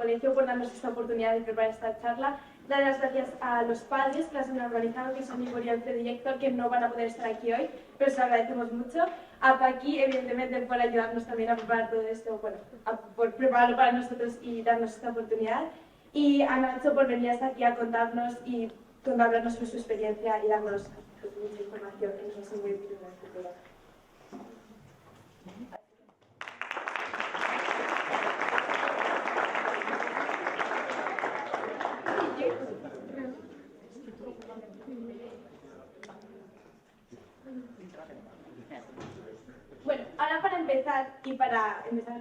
colegio por darnos esta oportunidad de preparar esta charla. Dar las gracias a los padres que las han organizado, que son Igor y Alfredo y Héctor, que no van a poder estar aquí hoy, pero se lo agradecemos mucho. A Paqui, evidentemente, por ayudarnos también a preparar todo esto, bueno, por prepararlo para nosotros y darnos esta oportunidad. Y a Nacho por venir hasta aquí a contarnos y hablarnos sobre su experiencia y darnos mucha información que nos va a ser muy útil en el futuro. Bueno, ahora para empezar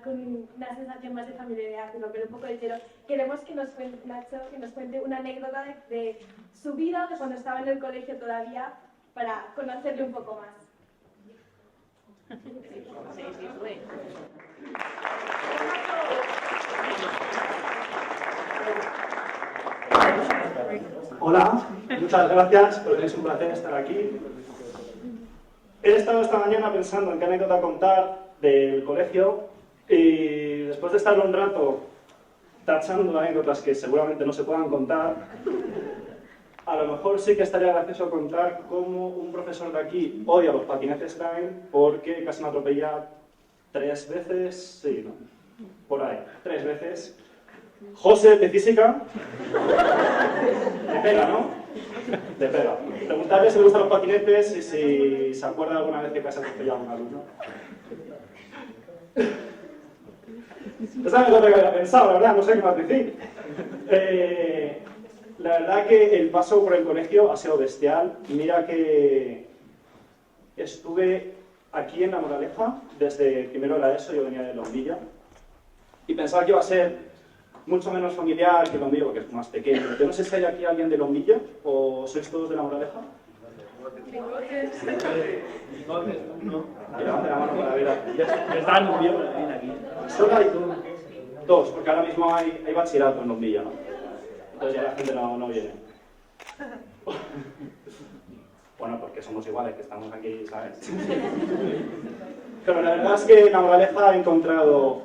con una sensación más de familiaridad y romper un poco el hielo, queremos que nos cuente Nacho, que nos cuente una anécdota de su vida, de cuando estaba en el colegio todavía, para conocerle un poco más. Hola, muchas gracias, porque es un placer estar aquí. He estado esta mañana pensando en qué anécdota contar del colegio y después de estar un rato tachando anécdotas que seguramente no se puedan contar, a lo mejor sí que estaría gracioso contar cómo un profesor de aquí odia los patinetes line porque casi me atropella 3 veces, sí, ¿no? Por ahí, 3 veces. José, de física, te pega, ¿no? Te pega. Preguntarle si le gustan los patinetes y si se acuerda alguna vez que casi ha atropellado a un alumno. Esa es lo que había pensado, la verdad, no sé qué más decir. La verdad que el paso por el colegio ha sido bestial. Mira que estuve aquí en La Moraleja desde primero de la ESO, yo venía de Lombilla, y pensaba que iba a ser mucho menos familiar que Lombilla, porque es más pequeño. Yo no sé si hay aquí alguien de Lombilla, o sois todos de La Moraleja. Que levanten la mano para ver. Está en Lombilla, pero viene aquí. Solo hay 2, porque ahora mismo hay bachillerato en Lombilla, ¿no? Entonces ya la gente no viene. Bueno, porque somos iguales, que estamos aquí, ¿sabes? Pero la verdad es que en La Moraleja he encontrado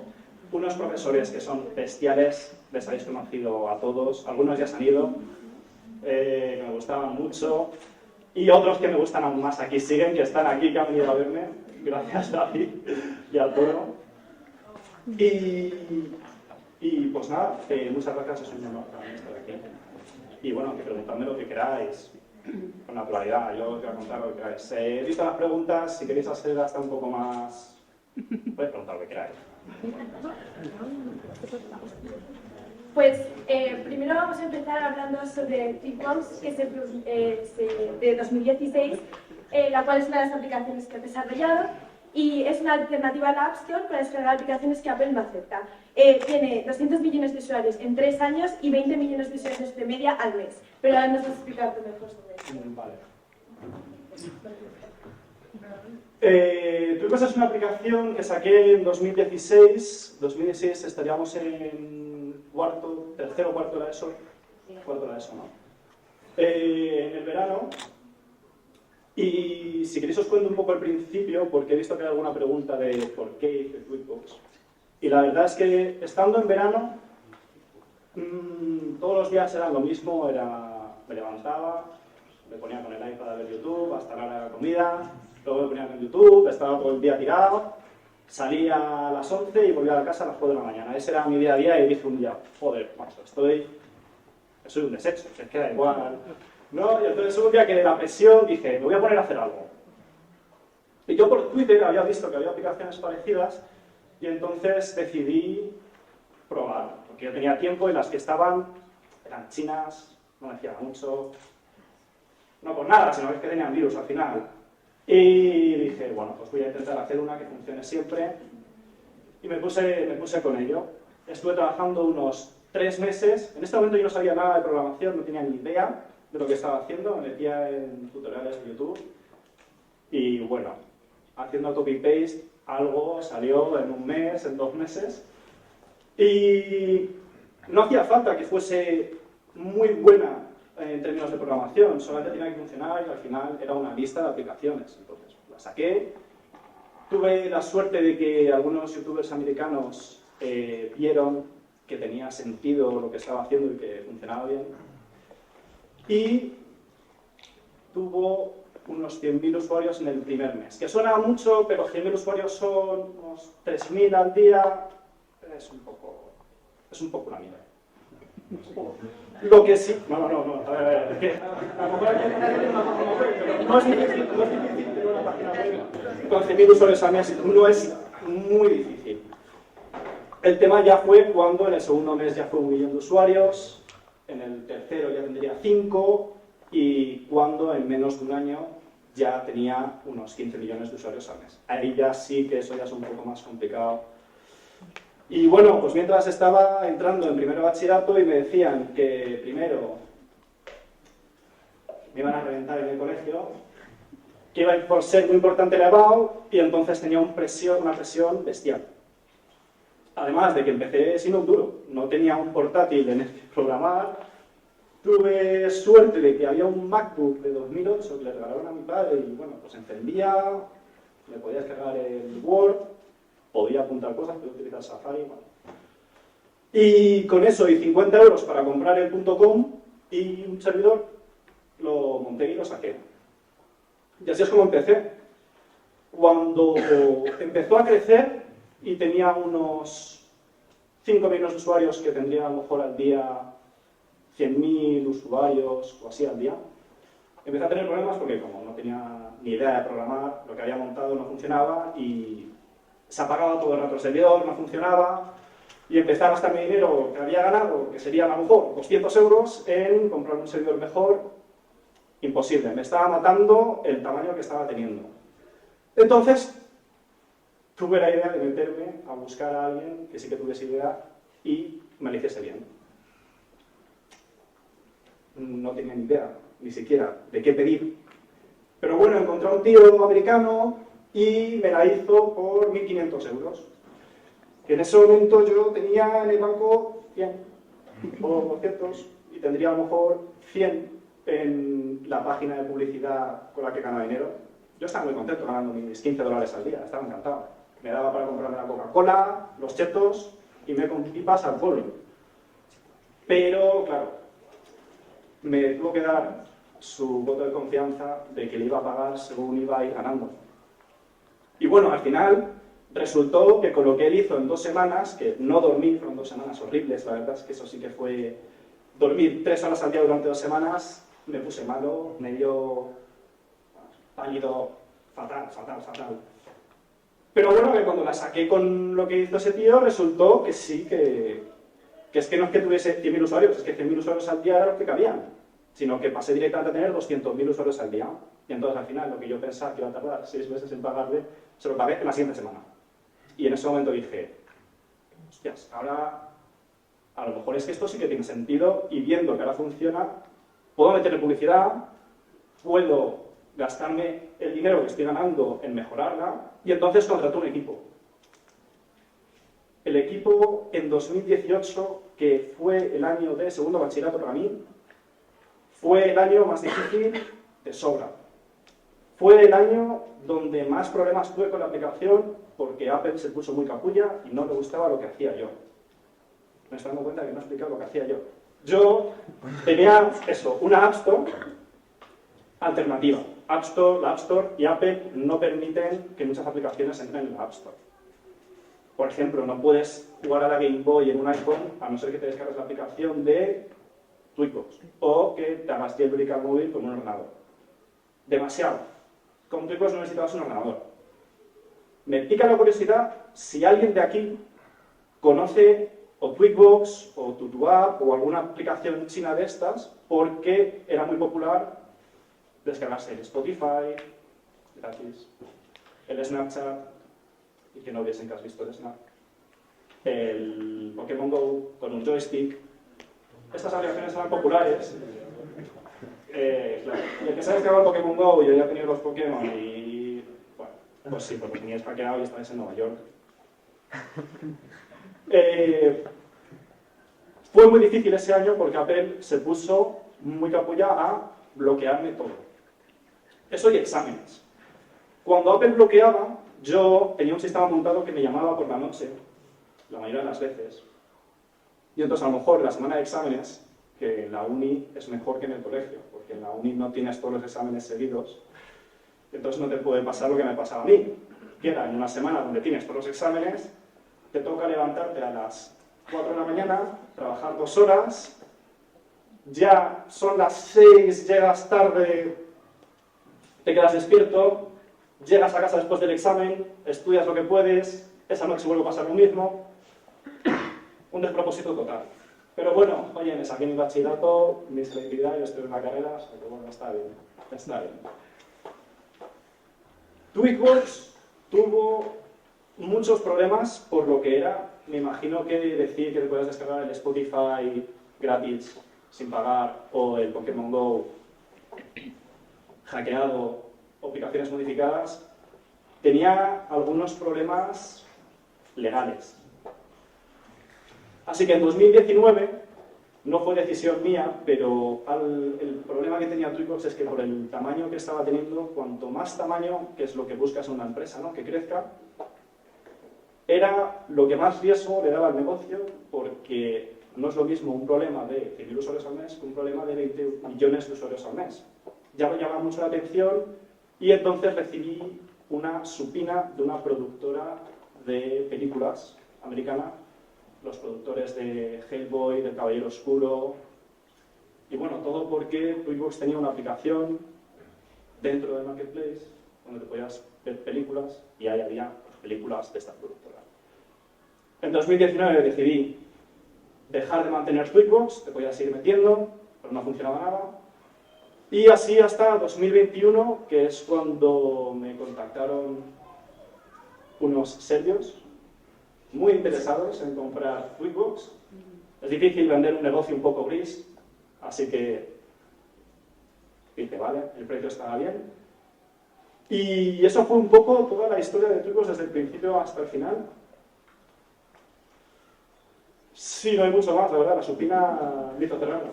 unos profesores que son bestiales, les habéis conocido a todos, algunos ya se han ido, me gustaban mucho, y otros que me gustan aún más aquí siguen, que están aquí, que han venido a verme, gracias a David y a Toro. Y pues nada, muchas gracias, es un honor para mí estar aquí. Y bueno, que preguntadme lo que queráis, con naturalidad, yo os voy a contar lo que queráis. He visto las preguntas, si queréis hacer hasta un poco más, podéis preguntar lo que queráis. Pues primero vamos a empezar hablando sobre TikTok, que es de 2016, la cual es una de las aplicaciones que he desarrollado y es una alternativa a la App Store para descargar aplicaciones que Apple no acepta. Tiene 200 millones de usuarios en 3 años y 20 millones de usuarios de media al mes. Pero ahora nos vas a explicar tú mejor sobre eso. Vale. Trucos es una aplicación que saqué en 2016. 2016 estaríamos en tercero o cuarto de la ESO. Cuarto de la ESO, ¿no? En el verano. Y si queréis os cuento un poco el principio, porque he visto que hay alguna pregunta de por qué hice Tweetbox. Y la verdad es que estando en verano, todos los días eran lo mismo, me levantaba, me ponía con el iPad a ver YouTube hasta la hora de la comida, luego me ponía con YouTube, estaba todo el día tirado, salía a las 11 y volvía a la casa a las 4 de la mañana. Ese era mi día a día y dije un día, joder, macho, soy un desecho, se queda igual. ¿No? Y entonces un día que de la presión dije, me voy a poner a hacer algo. Y yo por Twitter había visto que había aplicaciones parecidas y entonces decidí probar, porque yo tenía tiempo y las que estaban eran chinas, no me hacía mucho, no por nada, sino que tenían virus al final. Y dije, bueno, pues voy a intentar hacer una que funcione siempre y me puse con ello. Estuve trabajando unos 3 meses, en este momento yo no sabía nada de programación, no tenía ni idea de lo que estaba haciendo, me metía en tutoriales de YouTube y bueno, haciendo copy-paste, algo salió en un mes, en 2 meses y no hacía falta que fuese muy buena en términos de programación, solamente tenía que funcionar y al final era una lista de aplicaciones, entonces la saqué. Tuve la suerte de que algunos youtubers americanos vieron que tenía sentido lo que estaba haciendo y que funcionaba bien. Y tuvo unos 100.000 usuarios en el primer mes, que suena mucho, pero 100.000 usuarios son unos 3.000 al día, es un poco una mierda. Lo que sí... No, a ver, es que a lo mejor hay que tener una página web, pero no es difícil tener una página web con 100.000 usuarios al mes, no es muy difícil. El tema ya fue cuando en el segundo mes ya fue 1 millón de usuarios, en el tercero ya tendría 5, y cuando en menos de un año ya tenía unos 15 millones de usuarios al mes. Ahí ya sí que eso ya es un poco más complicado. Y bueno, pues mientras estaba entrando en primero de bachillerato y me decían que primero me iban a reventar en el colegio, que iba por ser muy importante el EBAU, y entonces tenía una presión bestial. Además de que empecé sin un duro, no tenía un portátil en el que programar. Tuve suerte de que había un MacBook de 2008 que le regalaron a mi padre y bueno, pues encendía, me podía descargar el Word, podía apuntar cosas, podía utilizar Safari, bueno. Y con eso y 50 euros para comprar el .com y un servidor, lo monté y lo saqué. Y así es como empecé. Cuando empezó a crecer y tenía unos 5 millones de usuarios, que tendría a lo mejor al día 100.000 usuarios o así al día, empecé a tener problemas porque como no tenía ni idea de programar, lo que había montado no funcionaba y se apagaba todo el rato el servidor, no funcionaba, y empecé a gastar mi dinero que había ganado, que serían a lo mejor 200 euros, en comprar un servidor mejor. Imposible, me estaba matando el tamaño que estaba teniendo. Entonces, tuve la idea de meterme a buscar a alguien que sí que tuviese idea y me lo hiciese bien. No tenía ni idea, ni siquiera, de qué pedir. Pero bueno, encontré a un tío americano y me la hizo por 1.500 euros. Que en ese momento yo tenía en el banco 100 o 200 y tendría a lo mejor 100 en la página de publicidad con la que ganaba dinero. Yo estaba muy contento ganando mis $15 al día, estaba encantado. Me daba para comprarme la Coca-Cola, los chetos y me con pipas al pueblo. Pero, claro, me tuvo que dar su voto de confianza de que le iba a pagar según iba a ir ganando. Y bueno, al final resultó que con lo que él hizo en 2 semanas, que no dormí, fueron 2 semanas horribles, la verdad es que eso sí que fue... Dormir 3 horas al día durante 2 semanas, me puse malo, me dio pálido, fatal. Pero bueno, que cuando la saqué con lo que hizo ese tío, resultó que sí, que es que no es que tuviese 100.000 usuarios, es que 100.000 usuarios al día era lo que cabían, sino que pasé directamente a tener 200.000 usuarios al día. Y entonces al final lo que yo pensaba que iba a tardar 6 meses en pagarle, se lo pagué en la siguiente semana. Y en ese momento dije, hostias, ahora a lo mejor es que esto sí que tiene sentido, y viendo que ahora funciona, puedo meterle publicidad, puedo gastarme el dinero que estoy ganando en mejorarla, y entonces contrato un equipo. El equipo en 2018, que fue el año de segundo bachillerato para mí, fue el año más difícil de sobra. Fue el año donde más problemas tuve con la aplicación porque Apple se puso muy capulla y no le gustaba lo que hacía yo. Me estoy dando cuenta que no he explicado lo que hacía yo. Yo tenía eso, una App Store alternativa. La App Store y Apple no permiten que muchas aplicaciones entren en la App Store. Por ejemplo, no puedes jugar a la Game Boy en un iPhone a no ser que te descargues la aplicación de Tweakbox o que te hagas jailbreak al móvil con un ordenador. Demasiado. Con Tweakbox no necesitabas un ordenador. Me pica la curiosidad si alguien de aquí conoce o Tweakbox o TutuApp o alguna aplicación china de estas, porque era muy popular descargarse el Spotify gratis, el Snapchat, y que no viesen que has visto el Snap, el Pokémon Go con un joystick. Estas aplicaciones eran populares. Claro. Y el que se ha descargado el Pokémon Go, yo ya he tenido los Pokémon y... bueno, pues sí, porque teníais hackeado y estáis en Nueva York. Fue muy difícil ese año porque Apple se puso muy capulla a bloquearme todo. Eso y exámenes. Cuando Apple bloqueaba, yo tenía un sistema montado que me llamaba por la noche, la mayoría de las veces, Y entonces a lo mejor la semana de exámenes, que en la uni es mejor que en el colegio, porque en la uni no tienes todos los exámenes seguidos, entonces no te puede pasar lo que me pasaba a mí, que era en una semana donde tienes todos los exámenes, te toca levantarte a las 4 de la mañana, trabajar 2 horas, ya son las 6, llegas tarde, te quedas despierto, llegas a casa después del examen, estudias lo que puedes, esa noche vuelve a pasar lo mismo, un despropósito total. Pero bueno, oye, me saqué mi bachillerato, mi selectividad, yo estoy en la carrera, o sea que bueno, está bien, está bien. Tweakworks tuvo muchos problemas por lo que era. Me imagino que decir que te puedes descargar el Spotify gratis sin pagar o el Pokémon Go hackeado o aplicaciones modificadas tenía algunos problemas legales. Así que en 2019 no fue decisión mía, pero el problema que tenía Tweakworks es que por el tamaño que estaba teniendo, cuanto más tamaño, que es lo que buscas en una empresa, ¿no? Que crezca, era lo que más riesgo le daba al negocio, porque no es lo mismo un problema de 100.000 usuarios al mes que un problema de 20 millones de usuarios al mes. Ya me llamaba mucho la atención y entonces recibí una supina de una productora de películas americana, los productores de Hellboy, del Caballero Oscuro, y bueno, todo porque Tweakworks tenía una aplicación dentro del Marketplace donde te podías ver películas y ahí había películas de esta productora. En 2019 decidí dejar de mantener Tweakworks, te podías seguir metiendo, pero no funcionaba nada. Y así hasta 2021, que es cuando me contactaron unos serbios muy interesados en comprar Tweakworks. Es difícil vender un negocio un poco gris, así que dije, vale, el precio estaba bien. Y eso fue un poco toda la historia de Tweakworks desde el principio hasta el final. Sí, no hay mucho más, la verdad, la supina me hizo cerrarla.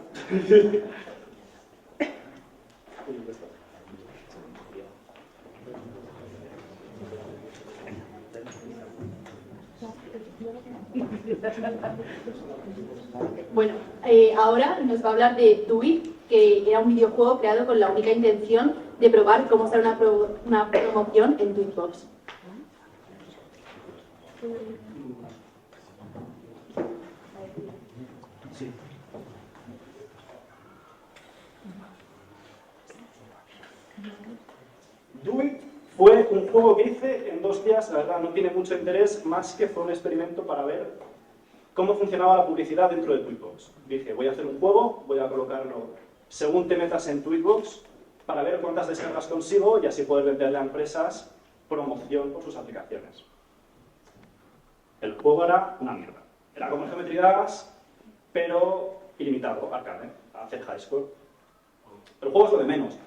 Bueno, ahora nos va a hablar de Tweak, que era un videojuego creado con la única intención de probar cómo hacer una promoción en Tweakbox. Sí. Do It fue un juego que hice en 2 días, la verdad no tiene mucho interés, más que fue un experimento para ver cómo funcionaba la publicidad dentro de Tweakbox. Dije, voy a hacer un juego, voy a colocarlo según te metas en Tweakbox para ver cuántas descargas consigo y así poder venderle a empresas promoción por sus aplicaciones. El juego era una mierda. Era como el Geometry Dash, pero ilimitado, arcade, a hacer high score. El juego es lo de menos.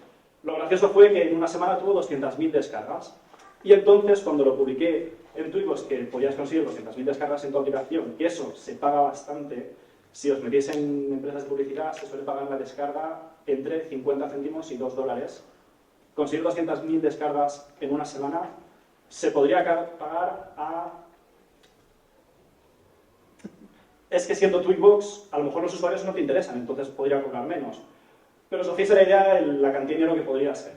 Lo gracioso fue que en una semana tuvo 200.000 descargas. Y entonces, cuando lo publiqué en Tweakbox, que podías conseguir 200.000 descargas en tu aplicación, y eso se paga bastante, si os metéis en empresas de publicidad, se suele pagar la descarga entre 50 céntimos y $2. Conseguir 200.000 descargas en una semana se podría pagar a... Es que siendo Tweakbox, a lo mejor los usuarios no te interesan, entonces podría cobrar menos. Pero os hacéis la idea de la cantidad de dinero que podría ser.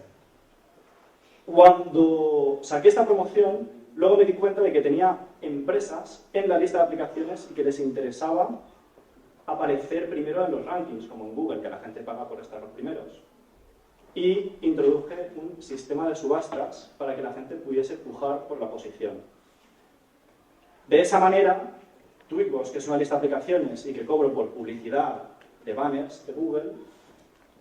Cuando saqué esta promoción, luego me di cuenta de que tenía empresas en la lista de aplicaciones y que les interesaba aparecer primero en los rankings, como en Google, que la gente paga por estar los primeros. Y introduje un sistema de subastas para que la gente pudiese pujar por la posición. De esa manera, Tweakbox, que es una lista de aplicaciones y que cobro por publicidad de banners de Google,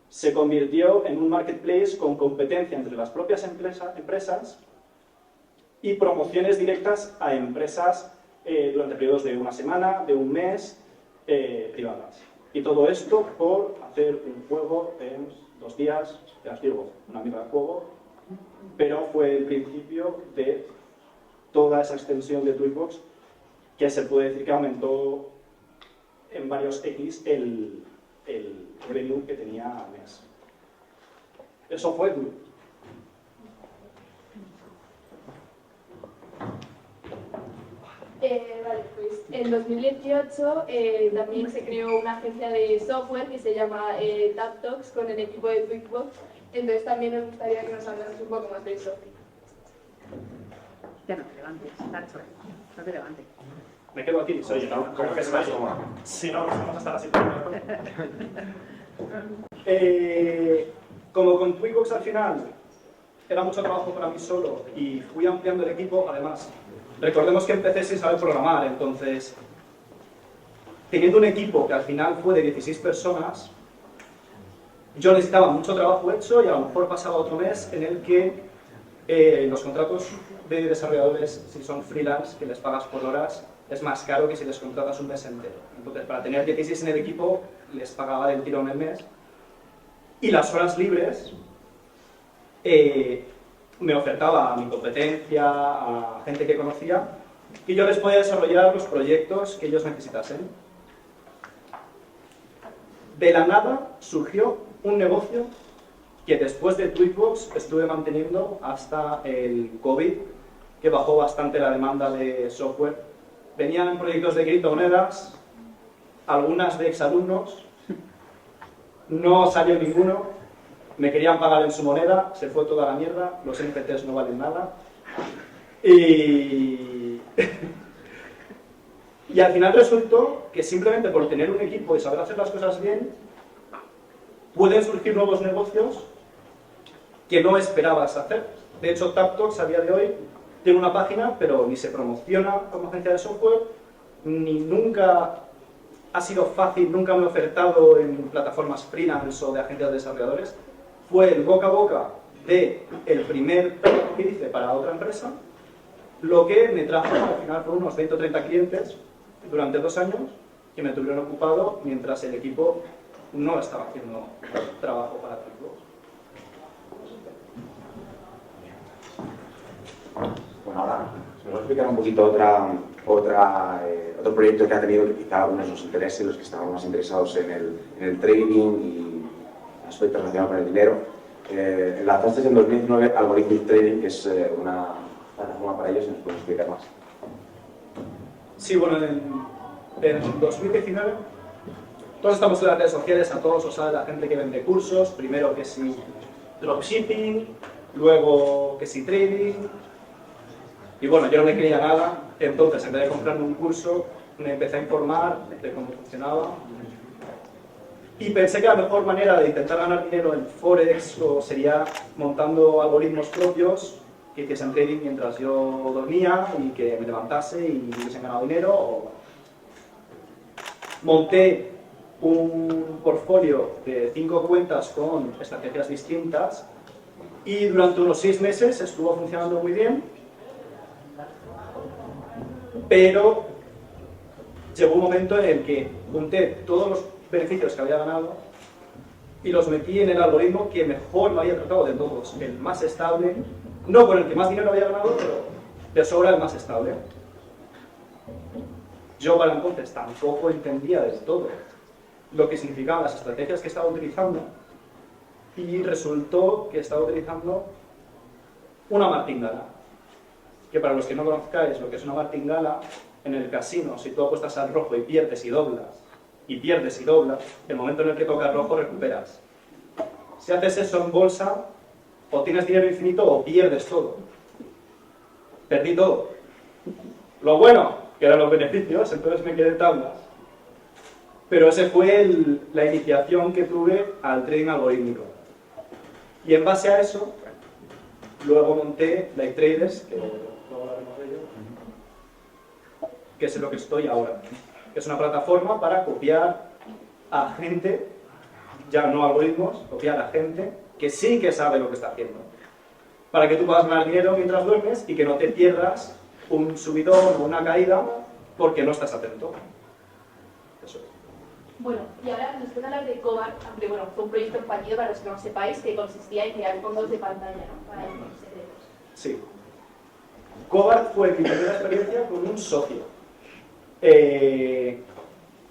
se convirtió en un marketplace con competencia entre las propias empresas y promociones directas a empresas durante periodos de una semana, de un mes, privadas. Y todo esto por hacer un juego en 2 días, ya os digo, una mierda de juego, pero fue el principio de toda esa extensión de Tweakbox que se puede decir que aumentó en varios X el revenue que tenía al mes. Eso fue Do It. Vale, pues en 2018 también se creó una agencia de software que se llama TapTalks con el equipo de Tweakbox. Entonces también nos gustaría que nos hablaras un poco más de eso. Ya no te levantes, Nacho. No te levantes. Me quedo aquí, soy yo, ¿no? Como que se me ha ido. Si no, vamos a estar así. Como con Tweakbox al final era mucho trabajo para mí solo y fui ampliando el equipo, además, recordemos que empecé sin saber programar, entonces, teniendo un equipo que al final fue de 16 personas, yo necesitaba mucho trabajo hecho y a lo mejor pasaba otro mes en el que los contratos de desarrolladores, si son freelance, que les pagas por horas, es más caro que si les contratas un mes entero. Entonces, para tener 16 en el equipo, les pagaba del tirón el mes. Y las horas libres me ofertaba a mi competencia, a gente que conocía, y yo les podía desarrollar los proyectos que ellos necesitasen. De la nada surgió un negocio que después de Tweakbox estuve manteniendo hasta el COVID, que bajó bastante la demanda de software. Venían proyectos de criptomonedas, algunas de exalumnos, no salió ninguno. Me querían pagar en su moneda, se fue toda la mierda, los NFTs no valen nada. Y al final resultó que simplemente por tener un equipo y saber hacer las cosas bien, pueden surgir nuevos negocios que no esperabas hacer. De hecho, TapTalks a día de hoy tiene una página, pero ni se promociona como agencia de software, ni nunca ha sido fácil, nunca me he ofertado en plataformas freelance o de agencias de desarrolladores. Fue el boca a boca de el primer trabajo que hice para otra empresa, lo que me trajo al final por unos 20 o 30 clientes durante 2 años que me tuvieron ocupado mientras el equipo no estaba haciendo trabajo para Tweakbox. Bueno, ahora os voy a explicar un poquito otro proyecto que ha tenido que quizá a algunos nos interese, los que estaban más interesados en el trading y aspectos relacionados con el dinero. Lanzaste en 2019 Algorithmic Trading, que es una plataforma para ellos, ¿nos puedes explicar más? Sí, bueno, en 2019 todos estamos en las redes sociales, a todos os sale la gente que vende cursos, primero que si dropshipping, luego que si trading, y bueno, yo no me creía nada, entonces en vez de comprarme un curso, me empecé a informar de cómo funcionaba, y pensé que la mejor manera de intentar ganar dinero en Forex sería montando algoritmos propios que hiciesen trading mientras yo dormía y que me levantase y hubiesen ganado dinero. Monté un portfolio de 5 cuentas con estrategias distintas y durante unos 6 meses estuvo funcionando muy bien, pero llegó un momento en el que junté todos los beneficios que había ganado y los metí en el algoritmo que mejor me había tratado de todos, el más estable, no con el que más dinero había ganado, pero de sobra el más estable. Yo para entonces tampoco entendía del todo lo que significaban las estrategias que estaba utilizando y resultó que estaba utilizando una martingala, que para los que no conozcáis lo que es una martingala, en el casino, si tú apuestas al rojo y pierdes y doblas, el momento en el que tocas rojo recuperas. Si haces eso en bolsa, o tienes dinero infinito o pierdes todo. Perdí todo. Lo bueno, que eran los beneficios, entonces me quedé tablas. Pero esa fue la iniciación que tuve al trading algorítmico. Y en base a eso, luego monté Live Traders, que luego hablaremos de ello, que es en lo que estoy ahora. Que es una plataforma para copiar a gente, ya no algoritmos, copiar a gente que sí que sabe lo que está haciendo. Para que tú puedas ganar dinero mientras duermes y que no te pierdas un subidón o una caída porque no estás atento. Eso es. Bueno, y ahora nos puede hablar de Cobart, aunque bueno, fue un proyecto fallido para los que no sepáis, que consistía en crear fondos de pantalla, ¿no? Para los secretos. Sí. Cobart fue mi primera experiencia con un socio.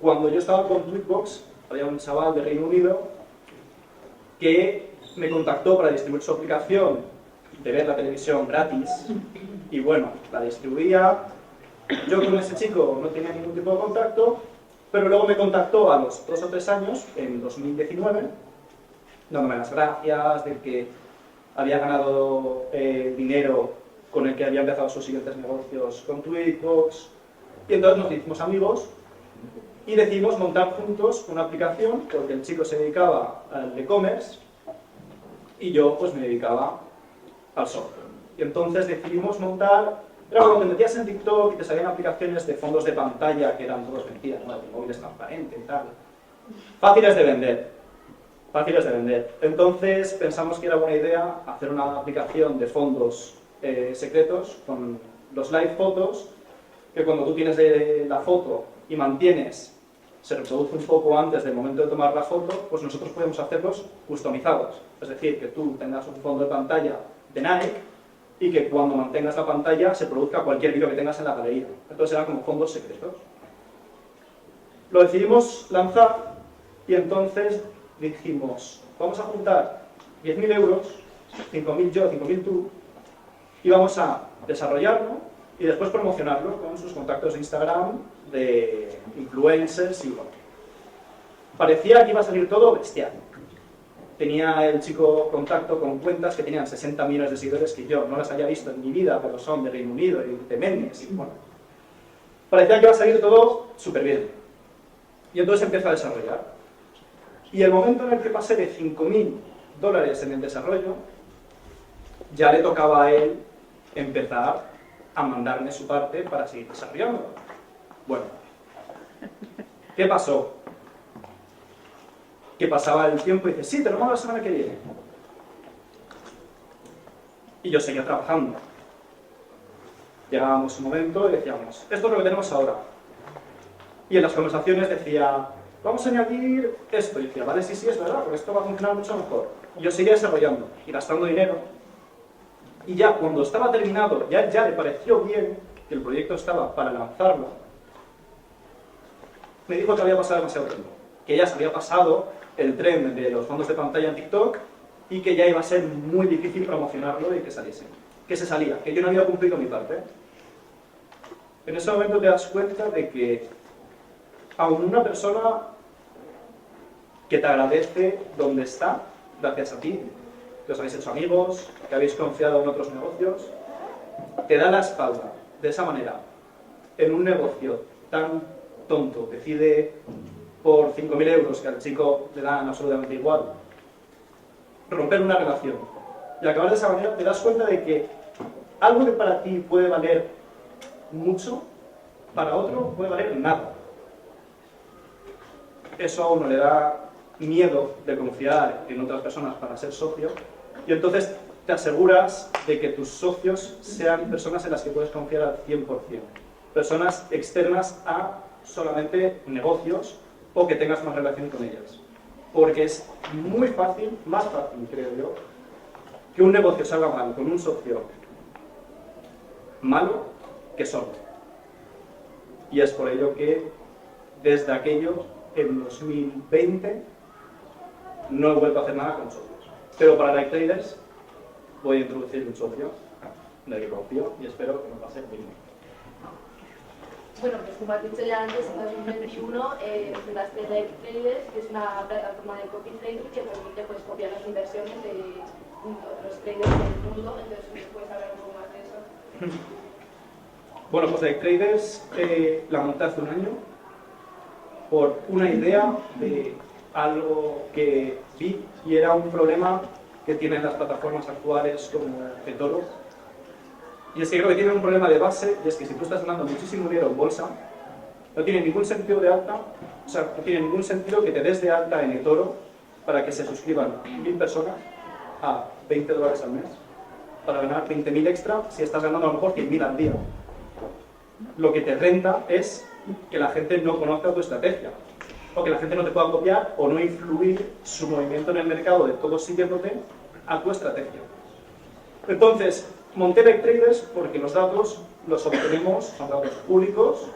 Cuando yo estaba con Tweakbox, había un chaval de Reino Unido que me contactó para distribuir su aplicación de ver la televisión gratis y bueno, la distribuía, Yo con ese chico no tenía ningún tipo de contacto, pero luego me contactó a los 2 o 3 años, en 2019, dándome las gracias de que había ganado dinero con el que había empezado sus siguientes negocios con Tweetbox, y entonces nos hicimos amigos y decidimos montar juntos una aplicación, porque el chico se dedicaba al e-commerce y yo pues me dedicaba al software. Y entonces decidimos montar, era cuando te metías en TikTok y te salían aplicaciones de fondos de pantalla que eran todos mentiras, ¿no? De móviles transparentes y tal. Fáciles de vender. Fáciles de vender. Entonces pensamos que era buena idea hacer una aplicación de fondos secretos con los live fotos, que cuando tú tienes la foto y mantienes, se reproduce un poco antes del momento de tomar la foto, pues nosotros podemos hacerlos customizados. Es decir, que tú tengas un fondo de pantalla de Nike y que cuando mantengas la pantalla se produzca cualquier vídeo que tengas en la galería. Entonces eran como fondos secretos. Lo decidimos lanzar y entonces dijimos, vamos a juntar 10.000 euros, 5.000 yo, 5.000 tú, y vamos a desarrollarlo y después promocionarlo con sus contactos de Instagram, de influencers y bueno. Parecía que iba a salir todo bestial. Tenía el chico contacto con cuentas que tenían 60 millones de seguidores que yo no las había visto en mi vida, pero son de Reino Unido y de Mendes y bueno. Parecía que iba a salir todo súper bien. Y entonces empezó a desarrollar. Y el momento en el que pasé de $5.000 en el desarrollo, ya le tocaba a él empezar a mandarme su parte para seguir desarrollando. Bueno, ¿qué pasó? Que pasaba el tiempo y dice, sí, te lo mando la semana que viene. Y yo seguía trabajando. Llegábamos un momento y decíamos, esto es lo que tenemos ahora. Y en las conversaciones decía, vamos a añadir esto. Y decía, vale, sí, sí, es verdad, porque esto va a funcionar mucho mejor. Y yo seguía desarrollando y gastando dinero. Y ya cuando estaba terminado, ya le pareció bien que el proyecto estaba para lanzarlo, me dijo que había pasado demasiado tiempo, que ya se había pasado el tren de los fondos de pantalla en TikTok y que ya iba a ser muy difícil promocionarlo y que saliese. Que se salía, que yo no había cumplido mi parte. En ese momento te das cuenta de que aún una persona que te agradece donde está, gracias a ti, que os habéis hecho amigos, que habéis confiado en otros negocios, te da la espalda de esa manera en un negocio tan tonto, decide por 5.000 euros que al chico le dan absolutamente igual, romper una relación y acabar de esa manera, te das cuenta de que algo que para ti puede valer mucho, para otro puede valer nada. Eso a uno le da miedo de confiar en otras personas para ser socio y entonces te aseguras de que tus socios sean personas en las que puedes confiar al 100%, personas externas a solamente negocios o que tengas más relación con ellas, porque es muy fácil, más fácil creo yo, que un negocio salga mal con un socio malo que solo. Y es por ello que desde aquello, en 2020, no he vuelto a hacer nada con socios. Pero para Like Traders voy a introducir un socio de negocio y espero que me pase muy bien. Bueno, pues como has dicho ya antes, en 2021 fundaste Like Traders, que es una plataforma de copy trading que permite pues, copiar las inversiones de otros traders del mundo. Entonces, ¿puedes hablar un poco más de eso? Bueno, pues Like Traders la monté hace un año por una idea de algo que vi y era un problema que tienen las plataformas actuales como eToro. Y es que creo que tienen un problema de base, y es que si tú estás ganando muchísimo dinero en bolsa, no tiene ningún sentido de alta, o sea, no tiene ningún sentido que te des de alta en eToro para que se suscriban 1.000 personas a $20 al mes, para ganar 20.000 extra si estás ganando a lo mejor 100.000 al día. Lo que te renta es que la gente no conozca tu estrategia, o que la gente no te pueda copiar o no influir su movimiento en el mercado de todos siguiéndote a tu estrategia. Entonces, monté Like Traders porque los datos los obtenemos, son datos públicos,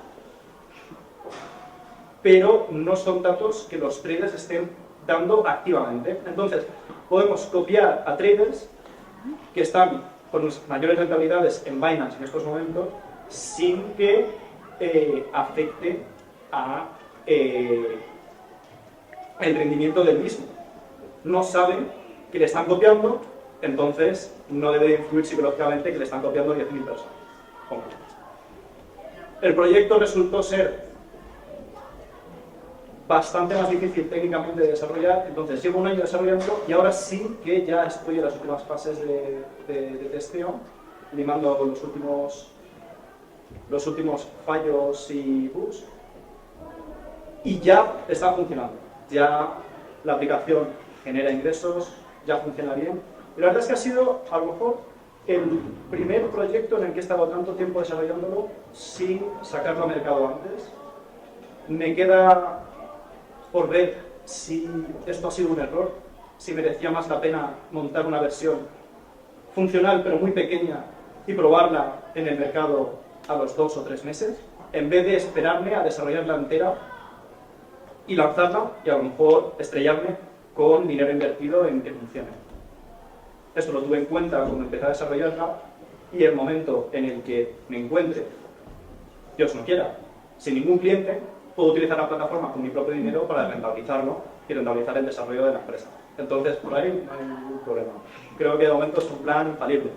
pero no son datos que los traders estén dando activamente. Entonces, podemos copiar a traders que están con mayores rentabilidades en Binance en estos momentos sin que afecte a el rendimiento del mismo. No saben que le están copiando, entonces no debe influir psicológicamente que le están copiando 10.000 personas. El proyecto resultó ser bastante más difícil técnicamente de desarrollar, entonces llevo un año desarrollando y ahora sí que ya estoy en las últimas fases de testeo, limando los últimos fallos y bugs, y ya está funcionando. Ya la aplicación genera ingresos, ya funciona bien. Y la verdad es que ha sido, a lo mejor, el primer proyecto en el que he estado tanto tiempo desarrollándolo sin sacarlo al mercado antes. Me queda por ver si esto ha sido un error, si merecía más la pena montar una versión funcional pero muy pequeña y probarla en el mercado a los 2 o 3 meses, en vez de esperarme a desarrollarla entera y lanzarla y a lo mejor estrellarme con dinero invertido en que funcione. Esto lo tuve en cuenta cuando empecé a desarrollarla y el momento en el que me encuentre, Dios no quiera, sin ningún cliente, puedo utilizar la plataforma con mi propio dinero para rentabilizarlo y rentabilizar el desarrollo de la empresa. Entonces, por ahí no hay ningún problema. Creo que de momento es un plan infalible.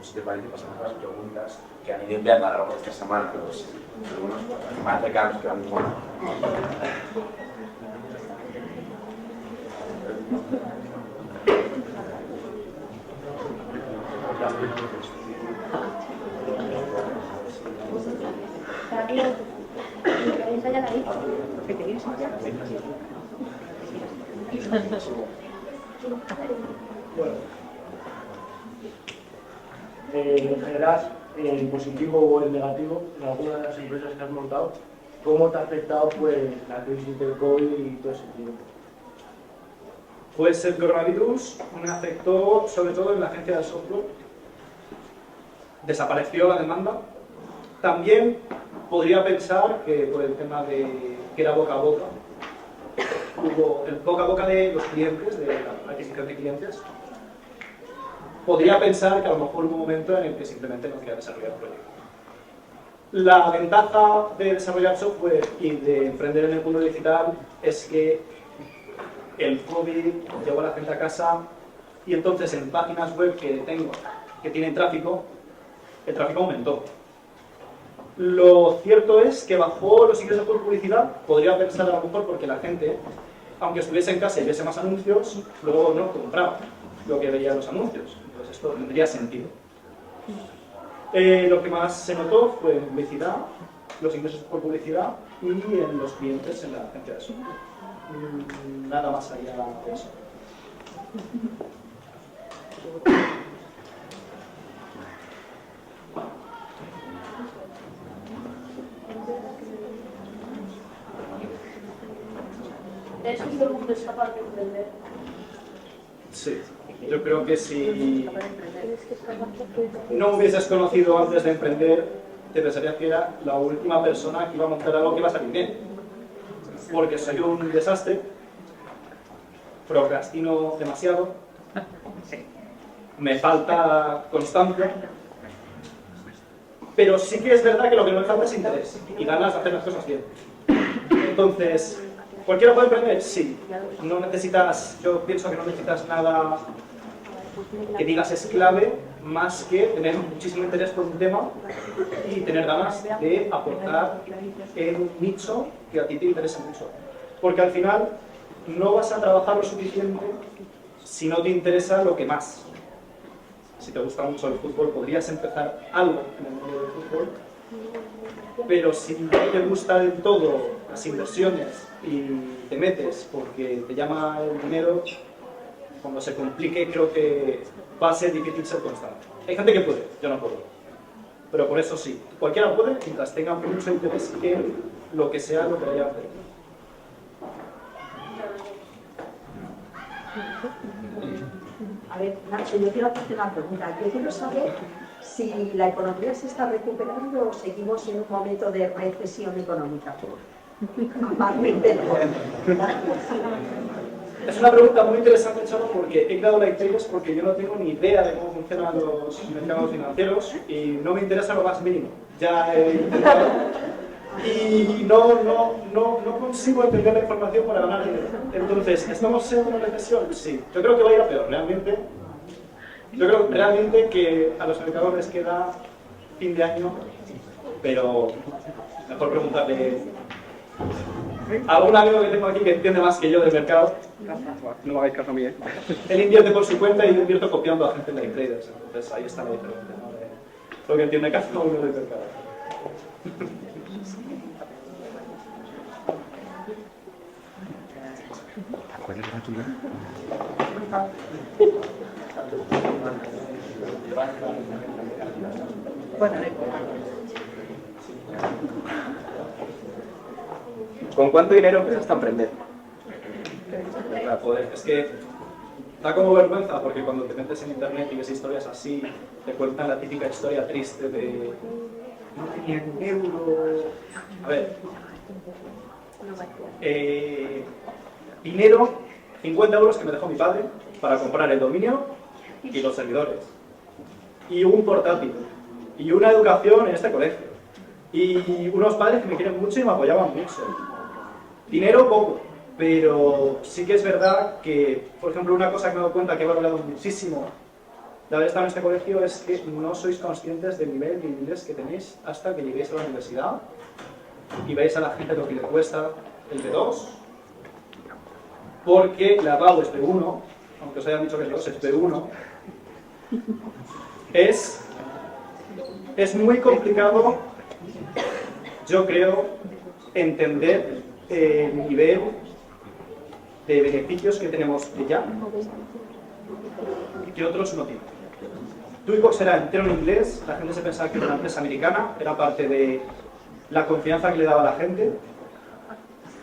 Si te parece, pasamos a las preguntas que han ido enviando a lo largo de esta semana, pues, algunos más cercanos que van bueno. Bueno, en general, en positivo o en negativo, en alguna de las empresas que has montado, ¿cómo te ha afectado pues, la crisis del COVID y todo ese tiempo? Pues el coronavirus me afectó sobre todo en la agencia de software. Desapareció la demanda. También podría pensar que por el tema de que era boca a boca, hubo el boca a boca de los clientes, de la adquisición de clientes. Podría pensar que a lo mejor hubo un momento en el que simplemente no quería desarrollar el proyecto. La ventaja de desarrollar software y de emprender en el mundo digital es que el COVID llevó a la gente a casa y entonces en páginas web que tengo, que tienen tráfico, el tráfico aumentó. Lo cierto es que bajó los ingresos por publicidad, podría pensar a lo mejor porque la gente, aunque estuviese en casa y viese más anuncios, luego no compraba lo que veía en los anuncios. Entonces esto tendría sentido. Lo que más se notó fue en publicidad, los ingresos por publicidad y en los clientes en la agencia de software. Nada más allá de eso. ¿Es que todo el mundo es capaz de emprender? Sí, yo creo que si no hubieses conocido antes de emprender, te pensarías que era la última persona que iba a montar algo que iba a salir bien. Porque soy un desastre, procrastino demasiado, me falta constancia, pero sí que es verdad que lo que no me falta es interés y ganas de hacer las cosas bien. Entonces, ¿cualquiera puede emprender? Sí. No necesitas, yo pienso que no necesitas nada que digas es clave, más que tener muchísimo interés por un tema y tener ganas de aportar en un nicho que a ti te interesa mucho. Porque al final no vas a trabajar lo suficiente si no te interesa lo que más. Si te gusta mucho el fútbol, podrías empezar algo en el mundo del fútbol, pero si no te gusta del todo las inversiones y te metes porque te llama el dinero, cuando se complique creo que va a ser difícil ser constante. Hay gente que puede, yo no puedo. Pero por eso sí, cualquiera puede mientras tenga mucho interés en lo que sea lo que vaya a hacer. A ver, Nacho, yo quiero hacerte una pregunta. Yo quiero saber si la economía se está recuperando o seguimos en un momento de recesión económica. Es una pregunta muy interesante, Chavo, porque he creado Live Traders porque yo no tengo ni idea de cómo funcionan los mercados financieros y no me interesa lo más mínimo. Ya he intentado. Y no consigo entender la información para ganar dinero. Entonces, ¿estamos en una recesión? Sí. Yo creo que va a ir a peor, realmente. Yo creo realmente que a los mercados les queda fin de año, pero mejor preguntarle a algún amigo que tengo aquí que entiende más que yo del mercado. No me hagáis caso a mí, ¿eh? Él invierte por su cuenta y yo invierto copiando a gente de Live Traders. Entonces ahí está la diferencia, ¿no? De lo que entiende cada uno del mercado. ¿Cuál es la tuya? Bueno, ¿Con cuánto dinero empezaste a emprender? Joder, es que da como vergüenza porque cuando te metes en internet y ves historias así, te cuentan la típica historia triste de no tenía un euro. A ver, dinero, 50 euros que me dejó mi padre para comprar el dominio y los servidores, y un portátil, y una educación en este colegio, y unos padres que me quieren mucho y me apoyaban mucho. Dinero poco, pero sí que es verdad que, por ejemplo, una cosa que me he dado cuenta que he valorado muchísimo de haber estado en este colegio es que no sois conscientes del nivel de inglés que tenéis hasta que lleguéis a la universidad y veis a la gente lo que le cuesta el B2, porque la RAW es B1, aunque os hayan dicho que es B2, es B1, es muy complicado, yo creo, entender el nivel de beneficios que tenemos de ya y que otros no tienen. Twitbox era entero en inglés, la gente se pensaba que era una empresa americana, era parte de la confianza que le daba a la gente.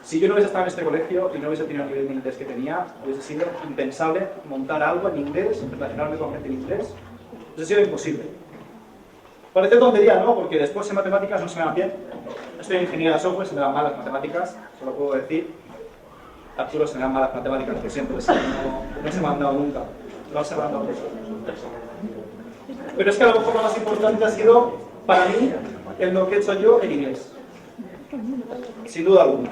Si yo no hubiese estado en este colegio y no hubiese tenido el nivel de inglés que tenía, hubiese sido impensable montar algo en inglés, relacionarme con gente en inglés, hubiese sido imposible. Parece tontería, ¿no? Porque después en matemáticas no se me dan bien. Estoy en ingeniería de software, se me dan mal las matemáticas, solo puedo decir. Arturo se me dan mal las matemáticas, que siempre no se me han dado nunca. No se me han dado nunca. Pero es que a lo mejor lo más importante ha sido, para mí, en lo que he hecho yo en inglés. Sin duda alguna.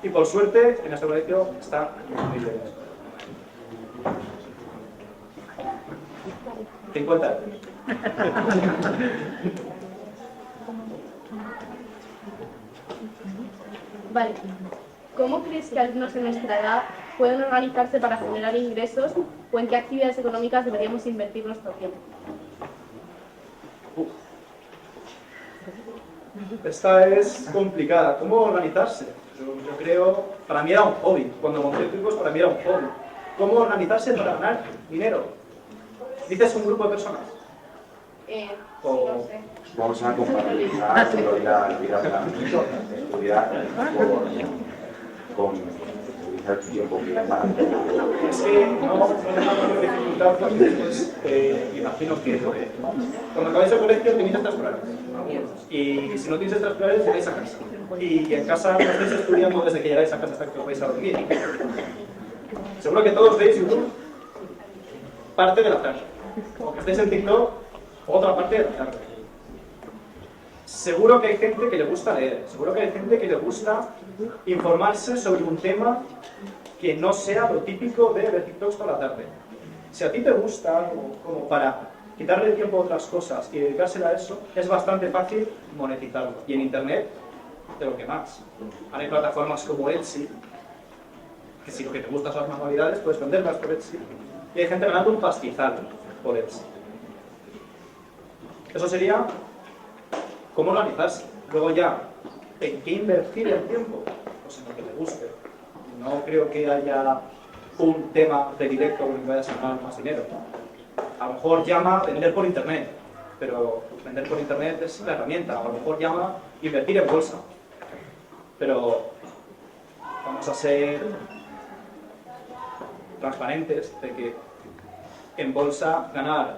Y por suerte, en este colegio está muy bien. 50 euros. Vale. ¿Cómo crees que alumnos de nuestra edad pueden organizarse para generar ingresos o en qué actividades económicas deberíamos invertir nuestro tiempo? Esta es complicada. ¿Cómo organizarse? Yo creo, para mí era un hobby. Cuando monté Twitbox, para mí era un hobby. ¿Cómo organizarse para ganar dinero? ¿Dices un grupo de personas? Sí, no sé. Vamos a compatibilizar la vida de la estudiar con utilizar tu tiempo para... Es que no dejamos de dificultad porque pues, imagino que cuando acabáis el colegio tenéis extraescolares. Y si no tenéis extraescolares, tenéis a casa. Y en casa no estáis estudiando desde que llegáis a casa hasta que os vais a dormir. Seguro que todos veis YouTube parte de la tarde. O que estéis en TikTok, otra parte de la tarde. Seguro que hay gente que le gusta leer, seguro que hay gente que le gusta informarse sobre un tema que no sea lo típico de ver TikToks toda la tarde. Si a ti te gusta algo como para quitarle el tiempo a otras cosas y dedicársela a eso, es bastante fácil monetizarlo. Y en internet, de lo que más. Hay plataformas como Etsy, que si lo que te gusta son las manualidades, puedes venderlas por Etsy. Y hay gente ganando un pastizal por Etsy. Eso sería cómo organizarse. Luego ya, ¿en qué invertir el tiempo? Pues en lo que te guste. No creo que haya un tema predilecto con el que vayas a ganar más dinero. A lo mejor llama vender por internet, pero vender por internet es la herramienta. A lo mejor llama invertir en bolsa. Pero vamos a ser transparentes de que en bolsa ganar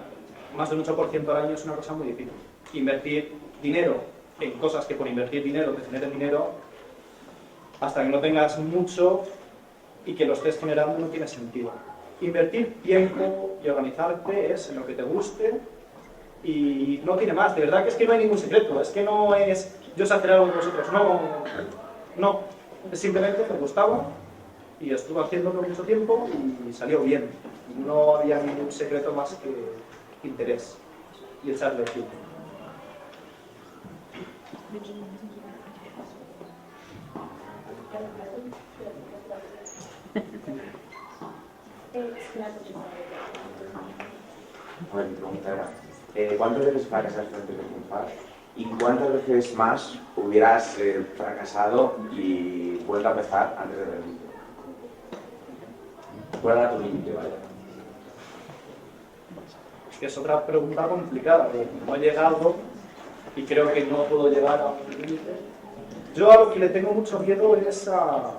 más del 8% al año es una cosa muy difícil. Invertir dinero en cosas que por invertir dinero te generen dinero, hasta que no tengas mucho, y que lo estés generando no tiene sentido. Invertir tiempo y organizarte es en lo que te guste y no tiene más. De verdad que es que no hay ningún secreto, es que no es yo sé hacer algo con vosotros, no, es simplemente me gustaba y estuve haciéndolo mucho tiempo y salió bien. No había ningún secreto más que interés y echarle tiempo. A ver, mi pregunta era, ¿cuántas veces fracasaste antes de triunfar? ¿Y cuántas veces más hubieras fracasado y vuelto a empezar antes de rendirte? ¿Cuál era tu límite, vaya? Es otra pregunta complicada, porque no he llegado y creo que no puedo llegar a un límite. Yo a lo que le tengo mucho miedo es a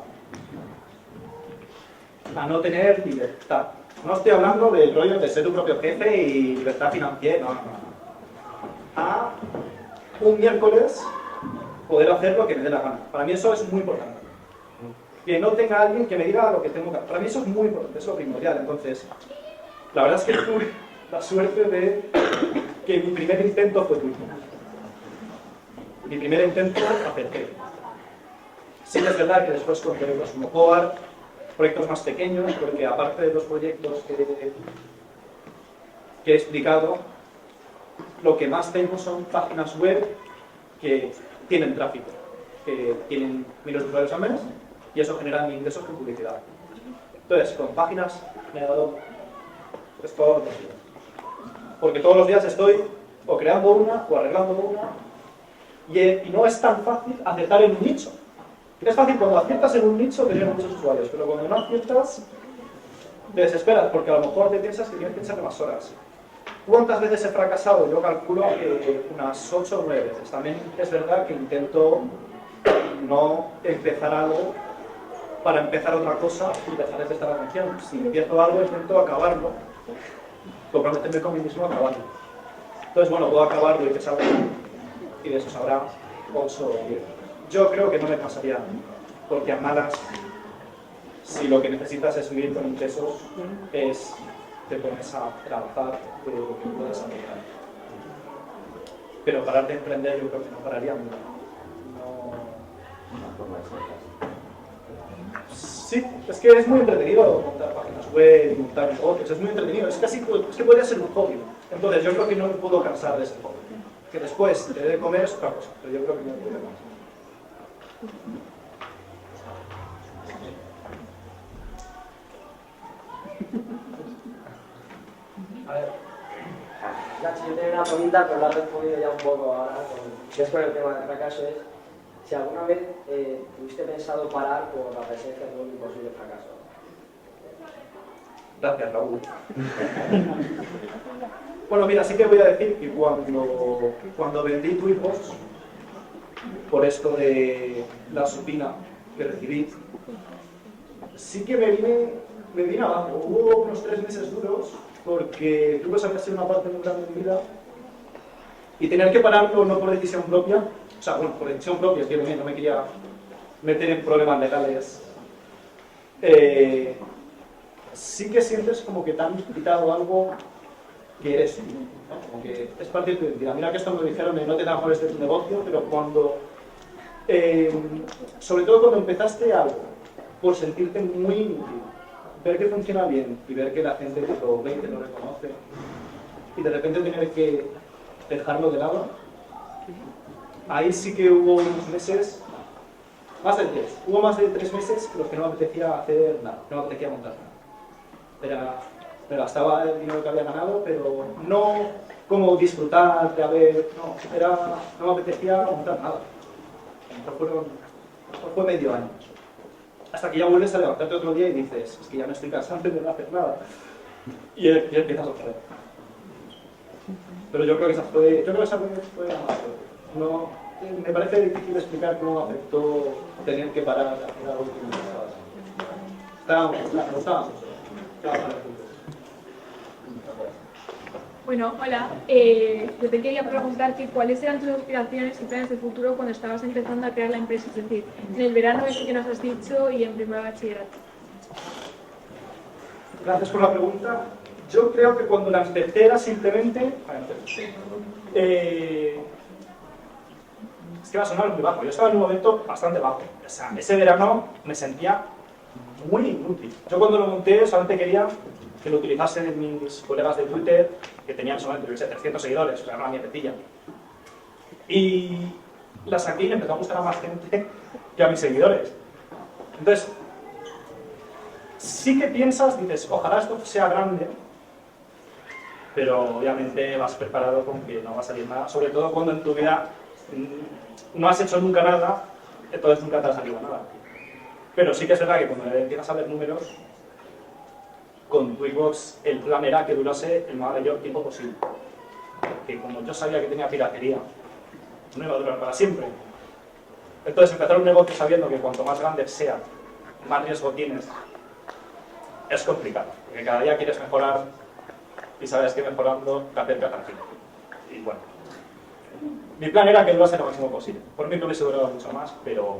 no tener libertad. No estoy hablando del rollo de ser tu propio jefe y libertad financiera, no. A un miércoles poder hacer lo que me dé la gana. Para mí eso es muy importante. Que no tenga alguien que me diga lo que tengo que hacer. Para mí eso es muy importante, eso es lo primordial. Entonces, la verdad es que tuve la suerte de que mi primer intento fue tuyo. Mi primer intento acerté. Sí es verdad que después con proyectos como Coar, proyectos más pequeños, porque aparte de los proyectos que he explicado, lo que más tengo son páginas web que tienen tráfico, que tienen miles de usuarios al mes y eso genera ingresos con publicidad. Entonces, con páginas me he dado todos los días. Porque todos los días estoy o creando una o arreglando una y no es tan fácil acertar en un nicho. Es fácil cuando aciertas en un nicho tener muchos usuarios, pero cuando no aciertas te desesperas porque a lo mejor te piensas que tienes que echarle más horas. ¿Cuántas veces he fracasado? Yo calculo que unas 8 o 9 veces. También es verdad que intento no empezar algo para empezar otra cosa y dejar de prestar atención. Si empiezo algo, intento acabarlo. Comprometerme con mí mismo a acabarlo. Entonces, bueno, puedo acabarlo y que salga y de eso sabrá 8 o 10. Yo creo que no me pasaría, porque a malas, si lo que necesitas es vivir con ingresos, te pones a trabajar de lo que puedas aplicar. Pero parar de emprender yo creo que no pararía nunca. Sí, es que es muy entretenido montar páginas web, montar negocios, es muy entretenido, es que podría ser un hobby. Entonces yo creo que no me puedo cansar de ese hobby. Que después te dé de comer es otra cosa, pero yo creo que no me puedo cansar. A ver, Nacho, yo tenía una pregunta, pero la he respondido ya un poco ahora, que es con el tema del fracaso, es si alguna vez tuviste pensado parar por la presencia de un imposible fracaso. Gracias, Raúl. Bueno, mira, sí que voy a decir que cuando vendí Tweetbox, por esto de la supina que recibí, sí que me vine abajo. Hubo unos 3 meses duros porque Tweetbox había sido una parte muy grande de mi vida y tener que pararlo no por decisión propia, o sea, bueno, por decisión propia, que no me quería meter en problemas legales. Sí que sientes como que te han quitado algo que eres tú, ¿no? Como que es parte de tu identidad. Mira que esto me lo dijeron de no te enamores de tu negocio, pero cuando, sobre todo cuando empezaste algo, por sentirte muy útil, ver que funciona bien y ver que la gente te lo ve y te lo reconoce, y de repente tener que dejarlo de lado, ahí sí que hubo unos meses, hubo más de 3 meses en los que no me apetecía hacer nada, no me apetecía montar nada. Me gastaba el dinero que había ganado, pero no como disfrutar de haber, no me apetecía montar nada. Fue medio año. Hasta que ya vuelves a levantarte otro día y dices, es que ya me estoy cansando de no hacer nada. Y empiezas otra vez. Pero yo creo que esa fue la más fuerte. No, me parece difícil explicar cómo afectó tener que parar de hacer algo que me gustaba. Bueno, hola. Yo te quería preguntar que cuáles eran tus aspiraciones y planes de futuro cuando estabas empezando a crear la empresa, es decir, en el verano ese que nos has dicho y en primer bachillerato. Gracias por la pregunta. Yo creo que cuando la empecé era simplemente... es que va a sonar muy bajo. Yo estaba en un momento bastante bajo. O sea, ese verano me sentía muy inútil. Yo cuando lo monté solamente quería que lo utilizasen mis colegas de Twitter, que tenían solamente 300 seguidores, o sea, una mierdecilla. Y la saqué y le empezó a gustar a más gente que a mis seguidores. Entonces, sí que piensas, dices, ojalá esto sea grande, pero obviamente vas preparado con que no va a salir nada, sobre todo cuando en tu vida no has hecho nunca nada, entonces nunca te ha salido nada. Pero sí que es verdad que cuando empiezas a ver números, con Twitchbox el plan era que durase el mayor tiempo posible. Que como yo sabía que tenía piratería, no iba a durar para siempre. Entonces empezar un negocio sabiendo que cuanto más grande sea, más riesgo tienes, es complicado. Porque cada día quieres mejorar y sabes que mejorando te acercas al fin. Y bueno, mi plan era que durase lo máximo posible. Por mí no hubiese durado mucho más, pero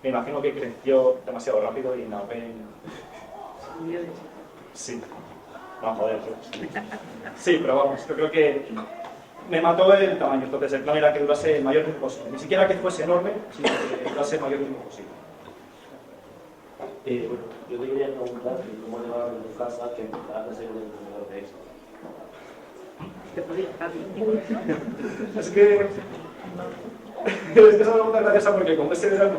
me imagino que creció demasiado rápido y no sí. No, joder. Sí, pero vamos, yo creo que me mató el tamaño. Entonces el plan era que durase el mayor tiempo posible. Ni siquiera que fuese enorme, sino que durase el mayor tiempo posible. Bueno, yo te quería preguntar cómo le va a tu casa que empezar a ser un emprendedor de éxito. Es que es una pregunta graciosa porque como ese verano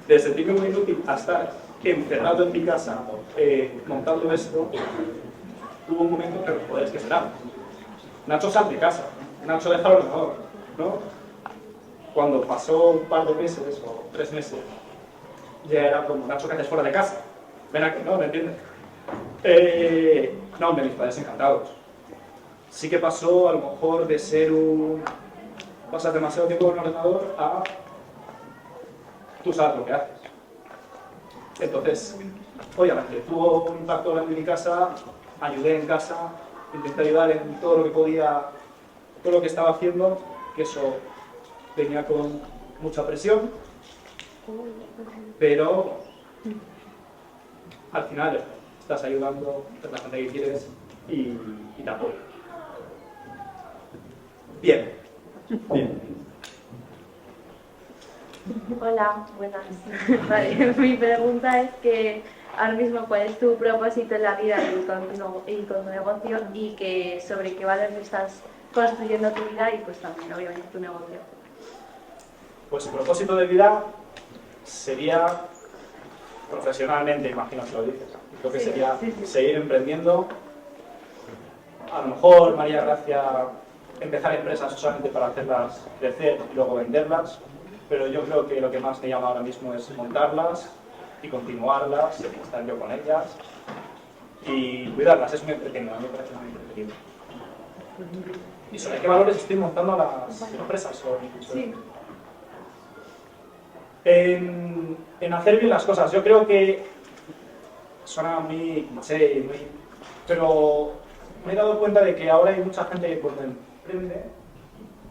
de sentirme muy inútil a estar encerrado en mi casa montando esto, hubo un momento que, joder, es que será. Nacho sal de casa, Nacho deja el ordenador, ¿no? Cuando pasó un par de meses o 3 meses, ya era como, Nacho, ¿qué haces fuera de casa? Ven aquí, ¿no? ¿Me entiendes? No, mis padres encantados. Sí que pasó, a lo mejor, de ser pasas demasiado tiempo en el ordenador a tú sabes lo que haces. Entonces, obviamente, tuvo un impacto grande en mi casa, ayudé en casa, intenté ayudar en todo lo que podía, todo lo que estaba haciendo, que eso venía con mucha presión, pero al final estás ayudando a la gente que quieres y te apoya. Bien. Hola, buenas. Vale, mi pregunta es que ahora mismo cuál es tu propósito en la vida y con tu negocio y que sobre qué valores estás construyendo tu vida y pues también obviamente tu negocio. Pues el propósito de vida sería profesionalmente, imagino que lo dices. Creo que sería seguir emprendiendo. A lo mejor, María Gracia, empezar empresas solamente para hacerlas crecer y luego venderlas, pero yo creo que lo que más me llama ahora mismo es montarlas y continuarlas, estar yo con ellas y cuidarlas. Es muy entretenido, a mí me parece muy entretenido. ¿Y sobre qué valores estoy montando las empresas? Sí. En hacer bien las cosas. Yo creo que suena muy cliché, pero me he dado cuenta de que ahora hay mucha gente que cuando emprende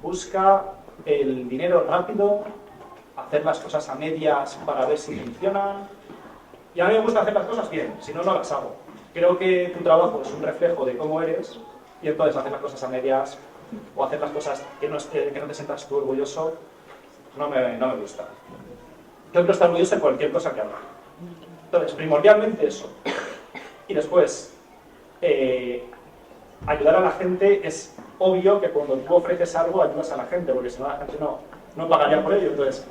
busca el dinero rápido, hacer las cosas a medias para ver si funcionan. Y a mí me gusta hacer las cosas bien, si no, no las hago. Creo que tu trabajo es un reflejo de cómo eres y entonces hacer las cosas a medias o hacer las cosas que no te sientas tú orgulloso no me gusta. Tengo que estar orgulloso de cualquier cosa que haga. Entonces, primordialmente eso. Y después, ayudar a la gente es obvio que cuando tú ofreces algo ayudas a la gente, porque si no la gente no pagaría por ello. Entonces,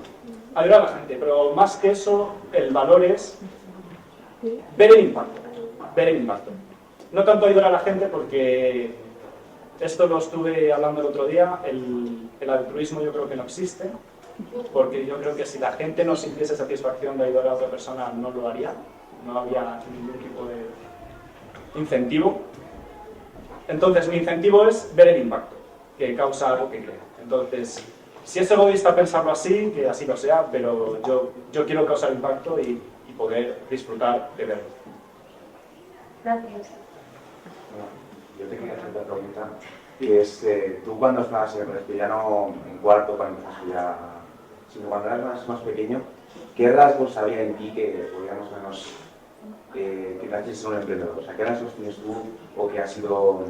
ayudar a la gente. Pero más que eso, el valor es ver el impacto. Ver el impacto. No tanto ayudar a la gente porque esto lo estuve hablando el otro día, el altruismo yo creo que no existe. Porque yo creo que si la gente no sintiese satisfacción de ayudar a otra persona, no lo haría. No había ningún tipo de incentivo. Entonces, mi incentivo es ver el impacto que causa algo que crea. Entonces, si es egoísta pensarlo así, que así lo sea, pero yo quiero causar impacto y poder disfrutar de verlo. Gracias. Yo te quería hacer otra pregunta, que es, tú cuando estabas en el colegio, ya no en cuarto, cuando empezaste ya, sino cuando eras más pequeño, ¿qué rasgos había en ti que podíamos menos que te haces ser un emprendedor? O sea, ¿qué rasgos tienes tú o que has ido como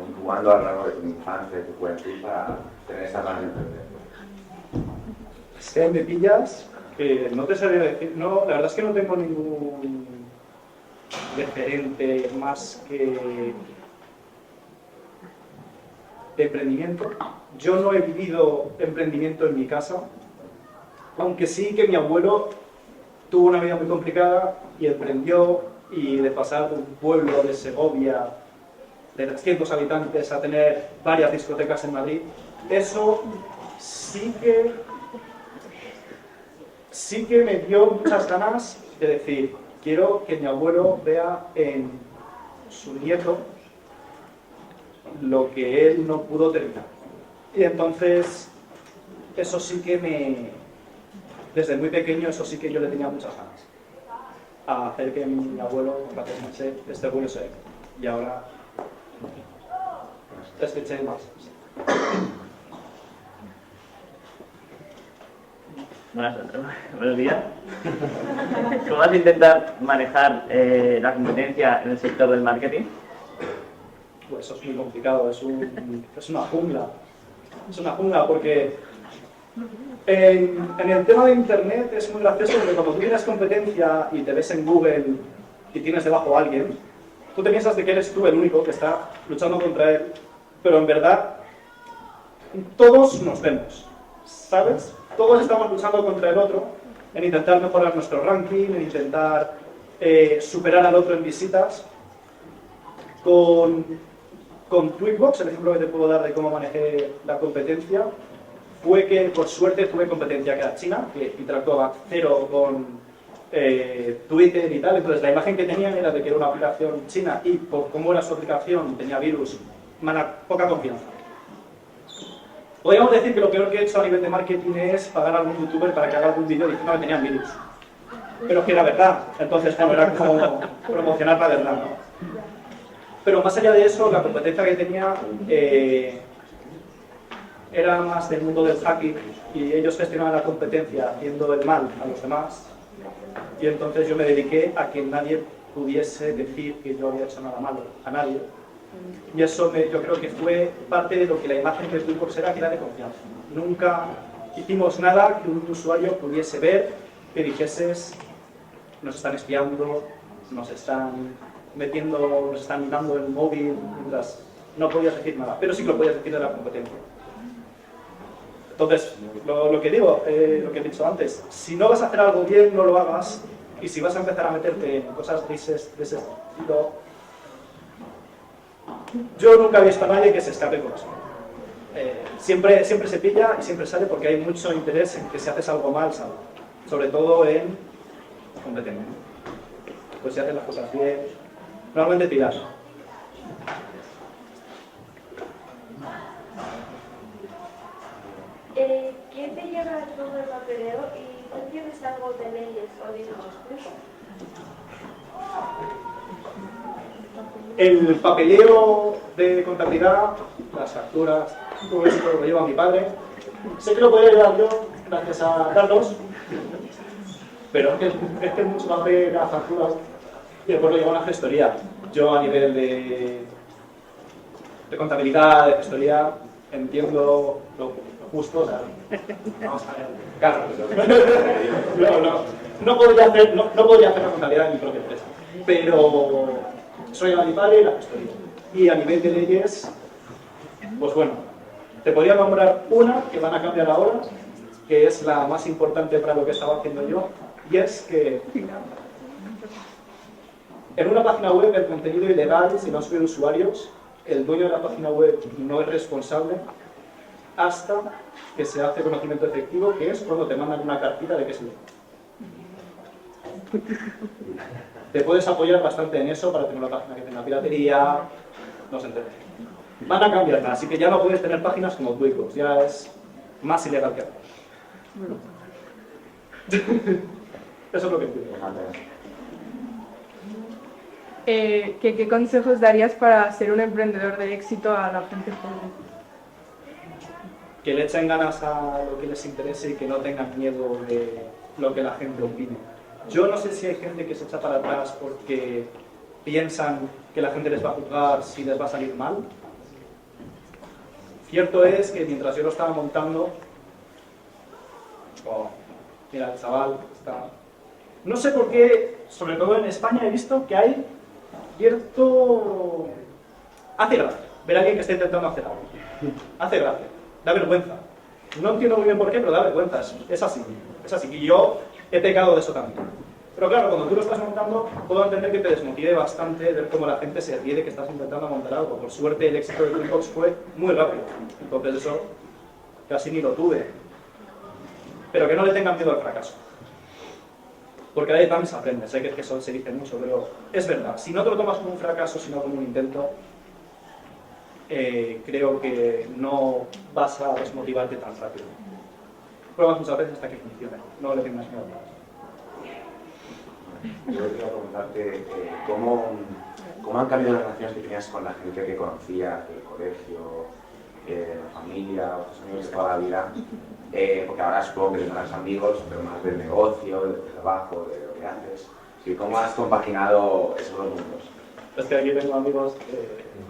incubando a lo largo de tu infancia, de tu juventud para tener esta ganas de emprender? Si me pillas, no te sabría decir. No, la verdad es que no tengo ningún referente más que de emprendimiento. Yo no he vivido emprendimiento en mi casa, aunque sí que mi abuelo tuvo una vida muy complicada y emprendió, y de pasar de un pueblo de Segovia de 300 habitantes a tener varias discotecas en Madrid, eso sí que me dio muchas ganas de decir, quiero que mi abuelo vea en su nieto lo que él no pudo terminar. Y entonces, eso sí que desde muy pequeño, eso sí que yo le tenía muchas ganas. A hacer que mi abuelo paterno esté orgulloso de él. Y ahora, escuché más. Buenos días. ¿Cómo vas a intentar manejar la competencia en el sector del marketing? Pues eso es muy complicado, es una jungla. Es una jungla porque en el tema de internet es muy gracioso porque cuando tú tienes competencia y te ves en Google y tienes debajo a alguien, tú te piensas de que eres tú el único que está luchando contra él, pero en verdad todos nos vemos, ¿sabes? Todos estamos luchando contra el otro en intentar mejorar nuestro ranking, en intentar superar al otro en visitas. Con Tweetbox, el ejemplo que te puedo dar de cómo manejé la competencia, fue que por suerte tuve competencia que era china, que interactuaba cero con Twitter y tal, entonces la imagen que tenían era de que era una aplicación china y por cómo era su aplicación tenía virus, poca confianza. Podríamos decir que lo peor que he hecho a nivel de marketing es pagar a algún youtuber para que haga algún vídeo diciendo que tenían virus. Pero es que era verdad, entonces bueno, era como promocionar la verdad, ¿no? Pero más allá de eso, la competencia que tenía era más del mundo del hacking y ellos gestionaban la competencia haciendo el mal a los demás, y entonces yo me dediqué a que nadie pudiese decir que yo había hecho nada malo a nadie, y eso yo creo que fue parte de lo que la imagen de Tweetbox era, que era de confianza. Nunca hicimos nada que un usuario pudiese ver, que dijeses nos están espiando, nos están metiendo, nos están mirando el móvil, mientras no podías decir nada, pero sí que lo podías decir de la competencia. Entonces, lo que digo, lo que he dicho antes, si no vas a hacer algo bien, no lo hagas, y si vas a empezar a meterte en cosas grises de ese estilo, yo nunca he visto a nadie que se escape con eso. Siempre se pilla y siempre sale porque hay mucho interés en que si haces algo mal, sale. Sobre todo en competencia. Pues si haces las cosas bien, normalmente tiras. ¿Qué te lleva a todo el papeleo y tú entiendes algo de leyes o de impuestos? El papeleo de contabilidad, las facturas, todo eso lo lleva mi padre. Sé que lo podría llevar yo, gracias a Carlos, pero es que mucho papel, las facturas, y después lo lleva una gestoría. Yo a nivel de contabilidad, de gestoría, entiendo lo justo, o sea, vamos a ver, Carlos. No podría hacer la contabilidad en mi propia empresa, pero soy a mi padre y la gestoría. Y a nivel de leyes, pues bueno, te podría nombrar una que van a cambiar ahora, que es la más importante para lo que estaba haciendo yo, y es que en una página web el contenido ilegal, si no sube usuarios, el dueño de la página web no es responsable hasta que se hace conocimiento efectivo, que es cuando te mandan una cartita de que es ilegal. Te puedes apoyar bastante en eso para tener una página que tenga piratería, no se entiende. Van a cambiarla, así que ya no puedes tener páginas como Tweetbox, ya es más ilegal que antes. Eso es lo que entiendo. ¿Qué consejos darías para ser un emprendedor de éxito a la gente joven? Que le echen ganas a lo que les interese y que no tengan miedo de lo que la gente opine. Yo no sé si hay gente que se echa para atrás porque piensan que la gente les va a juzgar si les va a salir mal. Cierto es que mientras yo lo estaba montando, mira, el chaval está... No sé por qué, sobre todo en España, he visto que hay cierto... Hace gracia ver a alguien que está intentando hacer algo. Hace gracia, da vergüenza. No entiendo muy bien por qué, pero da vergüenza. Es así, es así. Y yo he pecado de eso también. Pero claro, cuando tú lo estás montando, puedo entender que te desmotive bastante ver cómo la gente se ríe de que estás intentando montar algo. Por suerte, el éxito de Twinbox fue muy rápido. Entonces eso casi ni lo tuve. Pero que no le tengan miedo al fracaso. Porque de ahí también se aprende. Sé que eso se dice mucho, pero es verdad. Si no te lo tomas como un fracaso, sino como un intento, creo que no vas a desmotivarte tan rápido. Pruebas muchas veces hasta que funcione. No le tengas miedo. Yo quería preguntarte cómo han cambiado las relaciones que tenías con la gente que conocías del colegio, la familia, otros amigos de toda la vida, porque ahora supongo que tendrás amigos, pero más del negocio, del trabajo, de lo que haces. ¿Y cómo has compaginado esos dos mundos? Es que aquí tengo amigos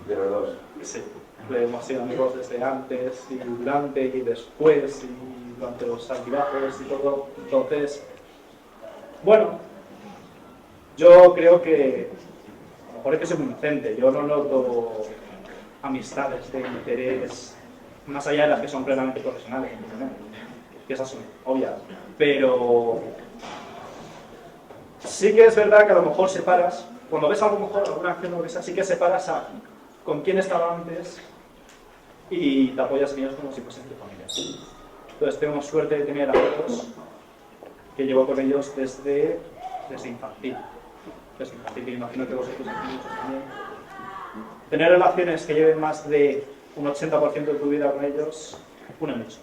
de los dos. Sí, hemos sido amigos desde antes y durante y después y durante los altibajos y todo. Entonces, bueno, yo creo que, a lo mejor es que soy muy inocente, yo no noto amistades de interés más allá de las que son plenamente profesionales, ¿no? Que esas son obvias, pero sí que es verdad que a lo mejor separas, cuando ves algo mejor, alguna acción o lo que sea, sí que separas a con quién estaba antes y te apoyas en ellos como si fuesen tu familia. Entonces tengo suerte de tener amigos que llevo con ellos desde infantil. Desde infantil, y imagino que vosotros aquí muchos también. Tener relaciones que lleven más de un 80% de tu vida con ellos, une mucho.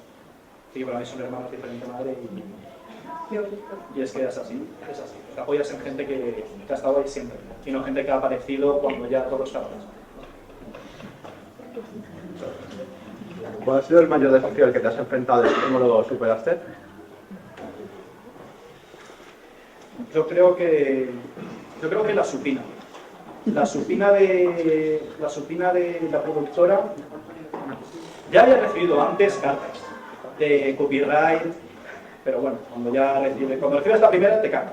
Y para mí son hermanos de diferente madre y es que es así, es así. Te apoyas en gente que ha estado ahí siempre y no gente que ha aparecido cuando ya todo está atrás. ¿Cuál ha sido el mayor desafío al que te has enfrentado y cómo lo superaste? Yo creo que la supina. La supina de la productora ya había recibido antes cartas de copyright, pero bueno, cuando recibes la primera te cagas.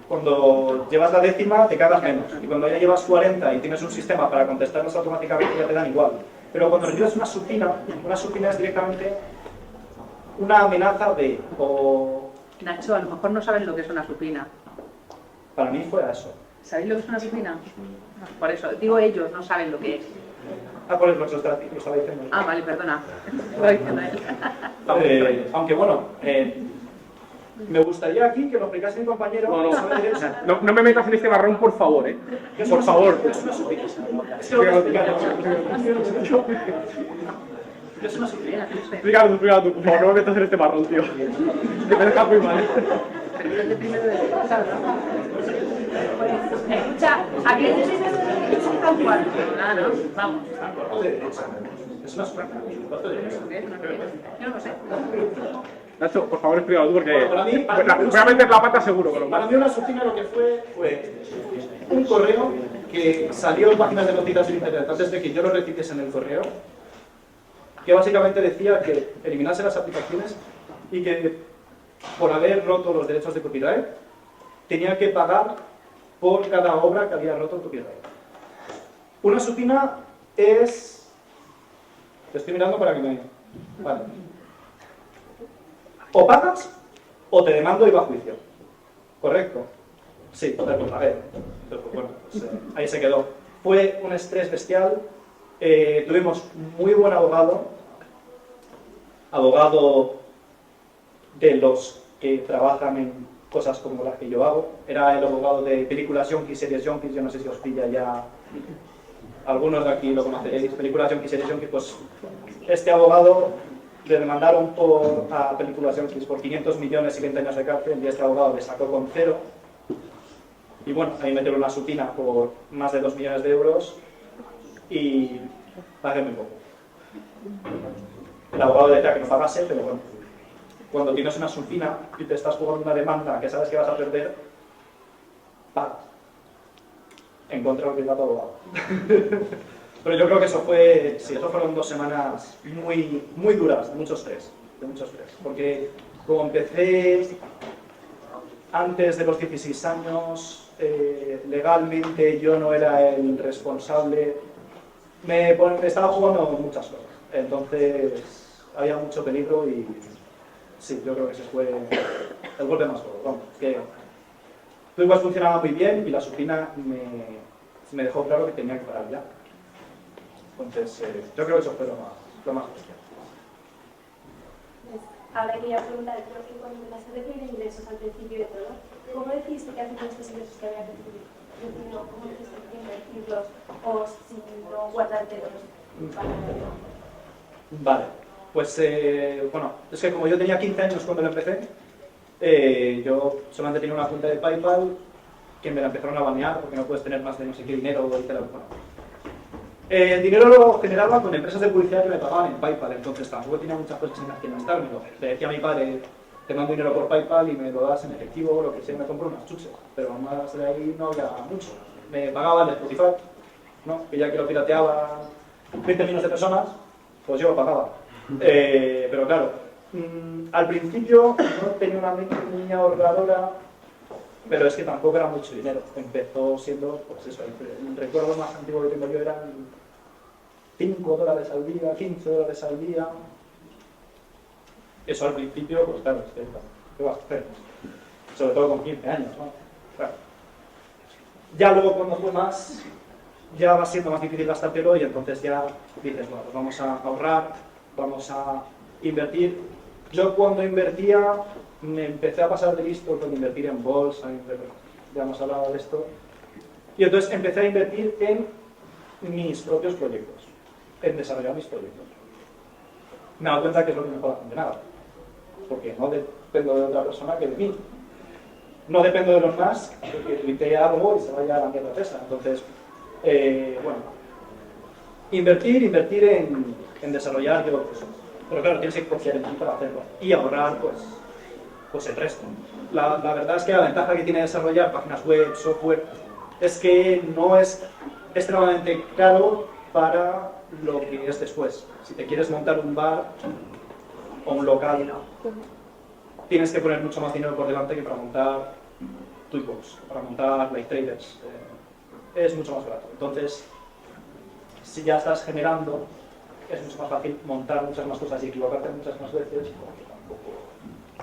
Cuando llevas la décima te cagas menos. Y cuando ya llevas 40 y tienes un sistema para contestarlos automáticamente ya te dan igual. Pero cuando recibes una supina es directamente una amenaza de... Nacho, a lo mejor no saben lo que es una supina. Para mí fue eso. ¿Sabéis lo que es una supina? Por eso, digo ellos, no saben lo que es. Por eso lo estaba diciendo. Ah, vale, perdona. Lo diciendo él. Aunque bueno, me gustaría aquí que lo explicase mi compañero. No me metas en este marrón, por favor, ¿eh? Por favor. Es una supina. Es que lo voy a explicar. Es una supina. Explícalo tú, por favor, no me metas en este marrón, tío. Que me deja muy mal. Escucha, ¿a qué te dices tal cual? Nada, no, vamos. Es una supina. Yo no sé. Nacho, por favor, explícalo tú porque Bueno, voy a meter la pata seguro. Para mí una supina lo que fue un correo que salió en páginas de noticias de internet antes de que yo lo recibiese en el correo, que básicamente decía que eliminase las aplicaciones y que por haber roto los derechos de copyright tenía que pagar por cada obra que había roto el copyright. Una supina es... Te estoy mirando para que me... Vale. O pagas o te demando y va a juicio. ¿Correcto? Sí, pues a ver. Entonces, bueno, pues, ahí se quedó. Fue un estrés bestial. Tuvimos muy buen abogado de los que trabajan en cosas como las que yo hago. Era el abogado de películas Junkies, series Junkies, yo no sé si os pilla ya. Algunos de aquí lo conoceréis. Películas Junkies, series Junkies, pues este abogado le demandaron a Películas Junkies por 500 millones y 20 años de cárcel y este abogado le sacó con 0. Y bueno, ahí metieron una supina por más de 2 millones de euros y pagué muy poco. El abogado decía que no pagase, pero bueno, cuando tienes una supina y te estás jugando una demanda que sabes que vas a perder, pago. Encontré un abogado. Pero yo creo que eso fue, sí, eso fueron 2 semanas muy duras, de mucho estrés. Porque como empecé antes de los 16 años, legalmente yo no era el responsable, me estaba jugando muchas cosas. Entonces había mucho peligro y sí, yo creo que ese fue el golpe más gordo. Vamos, que Twitchbox funcionaba muy bien y la supina me dejó claro que tenía que parar ya. Entonces, yo creo que eso fue lo más bestial. Ahora quería preguntar, creo que cuando empezaste a recibir ingresos al principio de todo, ¿cómo decidiste qué hacer con estos ingresos que había recibido? ¿Cómo decidiste invertirlos o si no guardártelos para nada? Vale, pues bueno, es que como yo tenía 15 años cuando lo empecé, yo solamente tenía una cuenta de PayPal que me la empezaron a banear porque no puedes tener más de no sé qué dinero y tal. Bueno, el dinero lo generaba con empresas de publicidad que me pagaban en PayPal, entonces tampoco tenía muchas cosas en las que gastármelo. Le decía a mi padre, te mando dinero por PayPal y me lo das en efectivo o lo que sea, me compro unas chuches, pero más de ahí no había mucho. Me pagaban de Spotify, ¿no? Que ya que lo pirateaba 20 millones de personas, pues yo lo pagaba. Pero claro, al principio no tenía una niña ahorradora, pero es que tampoco era mucho dinero. Empezó siendo, pues eso, el recuerdo más antiguo que tengo yo eran $5 al día, $15 al día. Eso al principio, pues claro, es que ¿qué vas a hacer? Sobre todo con 15 años, ¿no? Claro. Ya luego cuando fue más, ya va siendo más difícil gastártelo y entonces ya dices, bueno, pues vamos a ahorrar, vamos a invertir. Yo cuando invertía me empecé a pasar de listo con invertir en bolsa, ya hemos hablado de esto, y entonces empecé a invertir en mis propios proyectos, en desarrollar mis proyectos. Me he dado cuenta que es lo que mejor ha funcionado, porque no dependo de otra persona que de mí. No dependo de los más que tuitee algo y se vaya a la mierda esa. Entonces, bueno, invertir en desarrollar yo, pero claro, tienes que confiar en ti para hacerlo y ahorrar pues el resto. La verdad es que la ventaja que tiene desarrollar páginas web, software, es que no es extremadamente caro para lo que es después. Si te quieres montar un bar o un local, tienes que poner mucho más dinero por delante que para montar Twitchbox, para montar Live Traders. Es mucho más barato. Entonces, si ya estás generando, es mucho más fácil montar muchas más cosas y equivocarte muchas más veces, porque tampoco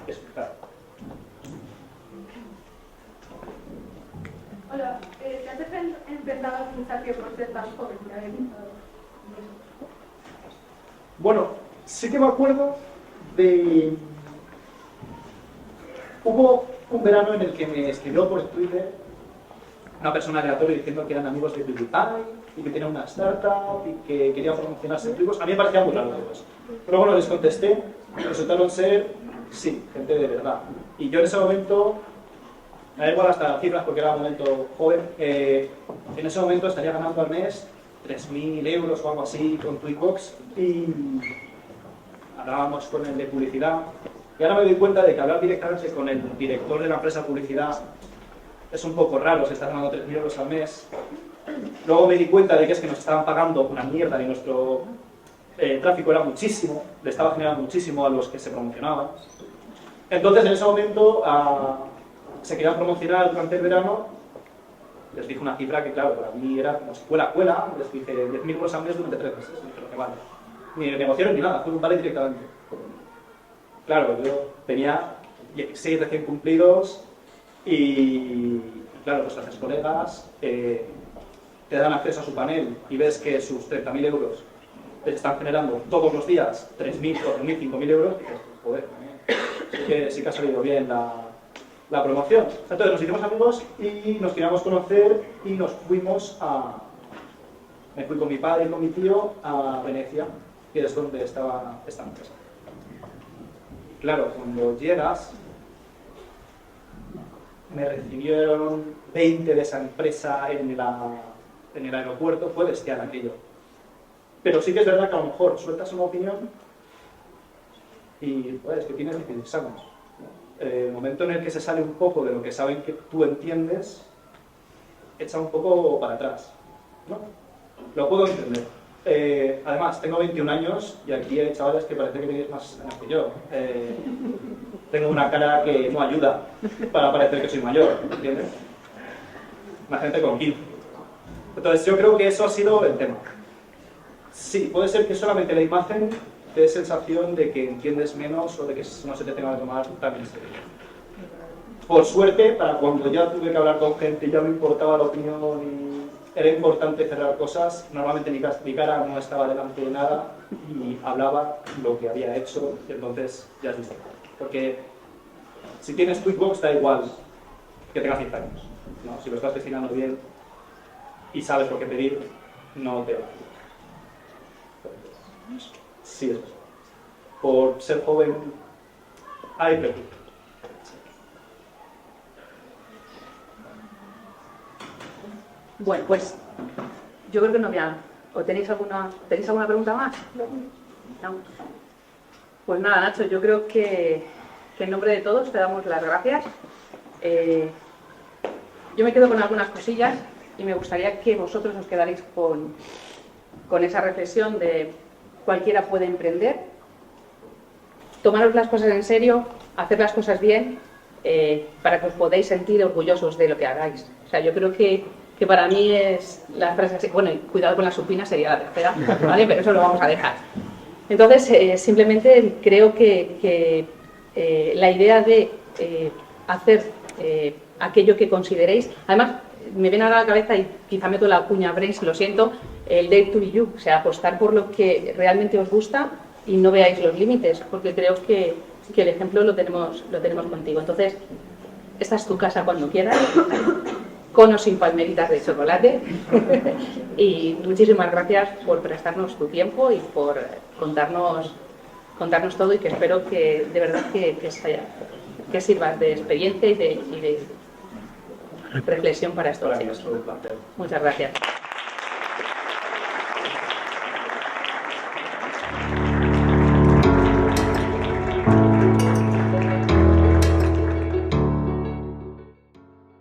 es claro. Hola, ¿te has empezado a pensar que por ser tan joven te había pensado? Bueno, sí que me acuerdo de... Hubo un verano en el que me escribió por Twitter una persona aleatoria diciendo que eran amigos de PewDiePie y que tenían una startup y que querían promocionarse en Twitchbox. A mí me parecía muy raro todo eso. Pero bueno, les contesté, resultaron ser, sí, gente de verdad. Y yo en ese momento, me da igual hasta las cifras porque era un momento joven, en ese momento estaría ganando al mes 3.000 euros o algo así con Twitchbox y hablábamos con el de publicidad. Y ahora me doy cuenta de que hablar directamente con el director de la empresa de publicidad es un poco raro, se está ganando 3.000 euros al mes. Luego me di cuenta de que es que nos estaban pagando una mierda y nuestro tráfico era muchísimo, le estaba generando muchísimo a los que se promocionaban. Entonces en ese momento se querían promocionar durante el verano, les dije una cifra que claro, para mí era como si fuera cuela, les dije 10.000 euros al mes durante 3 meses, y dije, que vale. Ni negociaron ni nada, fue un vale directamente. Claro, yo tenía 16 recién cumplidos y claro, pues haces colegas, te dan acceso a su panel y ves que sus 30.000 euros les están generando todos los días 3.000, 4.000, 5.000 euros y dices, joder, sí que ha salido bien la promoción. Entonces nos hicimos amigos y nos queríamos conocer y nos fuimos me fui con mi padre y con mi tío a Venecia, que es donde estaba esta empresa. Claro, cuando llegas, me recibieron 20 de esa empresa en el aeropuerto, fue bestial aquello. Pero sí que es verdad que a lo mejor sueltas una opinión y pues que tienes 16 años. El momento en el que se sale un poco de lo que saben que tú entiendes, echa un poco para atrás, ¿no? Lo puedo entender. Además, tengo 21 años y aquí hay chavales que parece que tenéis más años que yo. Tengo una cara que no ayuda para parecer que soy mayor, ¿entiendes? Una gente con 15. Entonces yo creo que eso ha sido el tema. Sí, puede ser que solamente la imagen te dé sensación de que entiendes menos o de que no se te tenga que tomar tan en serio. Por suerte, para cuando ya tuve que hablar con gente y ya me importaba la opinión y era importante cerrar cosas, normalmente mi cara no estaba delante de nada y hablaba lo que había hecho y entonces ya es distinto. Porque si tienes Tweetbox da igual que tengas 10 años, ¿no? Si lo estás gestionando bien y sabes lo que pedir, no te va. Sí, es eso. Por ser joven, hay prejuicios. Bueno, pues yo creo que no había... ¿O tenéis alguna pregunta más? No. Pues nada, Nacho, yo creo que en nombre de todos te damos las gracias. Yo me quedo con algunas cosillas y me gustaría que vosotros os quedaréis con esa reflexión de cualquiera puede emprender, tomaros las cosas en serio, hacer las cosas bien, para que os podáis sentir orgullosos de lo que hagáis. O sea, yo creo que para mí es la frase así, bueno, cuidado con la supina sería la tercera, ¿vale? Pero eso lo vamos a dejar. Entonces, simplemente creo que la idea de hacer aquello que consideréis, además me viene ahora a la cabeza y quizá meto la cuña Brains, lo siento, el dare to be you, o sea, apostar por lo que realmente os gusta y no veáis los límites, porque creo que el ejemplo lo tenemos contigo. Entonces, esta es tu casa cuando quieras, con o sin palmeritas de chocolate. Y muchísimas gracias por prestarnos tu tiempo y por contarnos todo, y que espero que de verdad que sirvas de experiencia y de reflexión para estos chicos. Muchas gracias.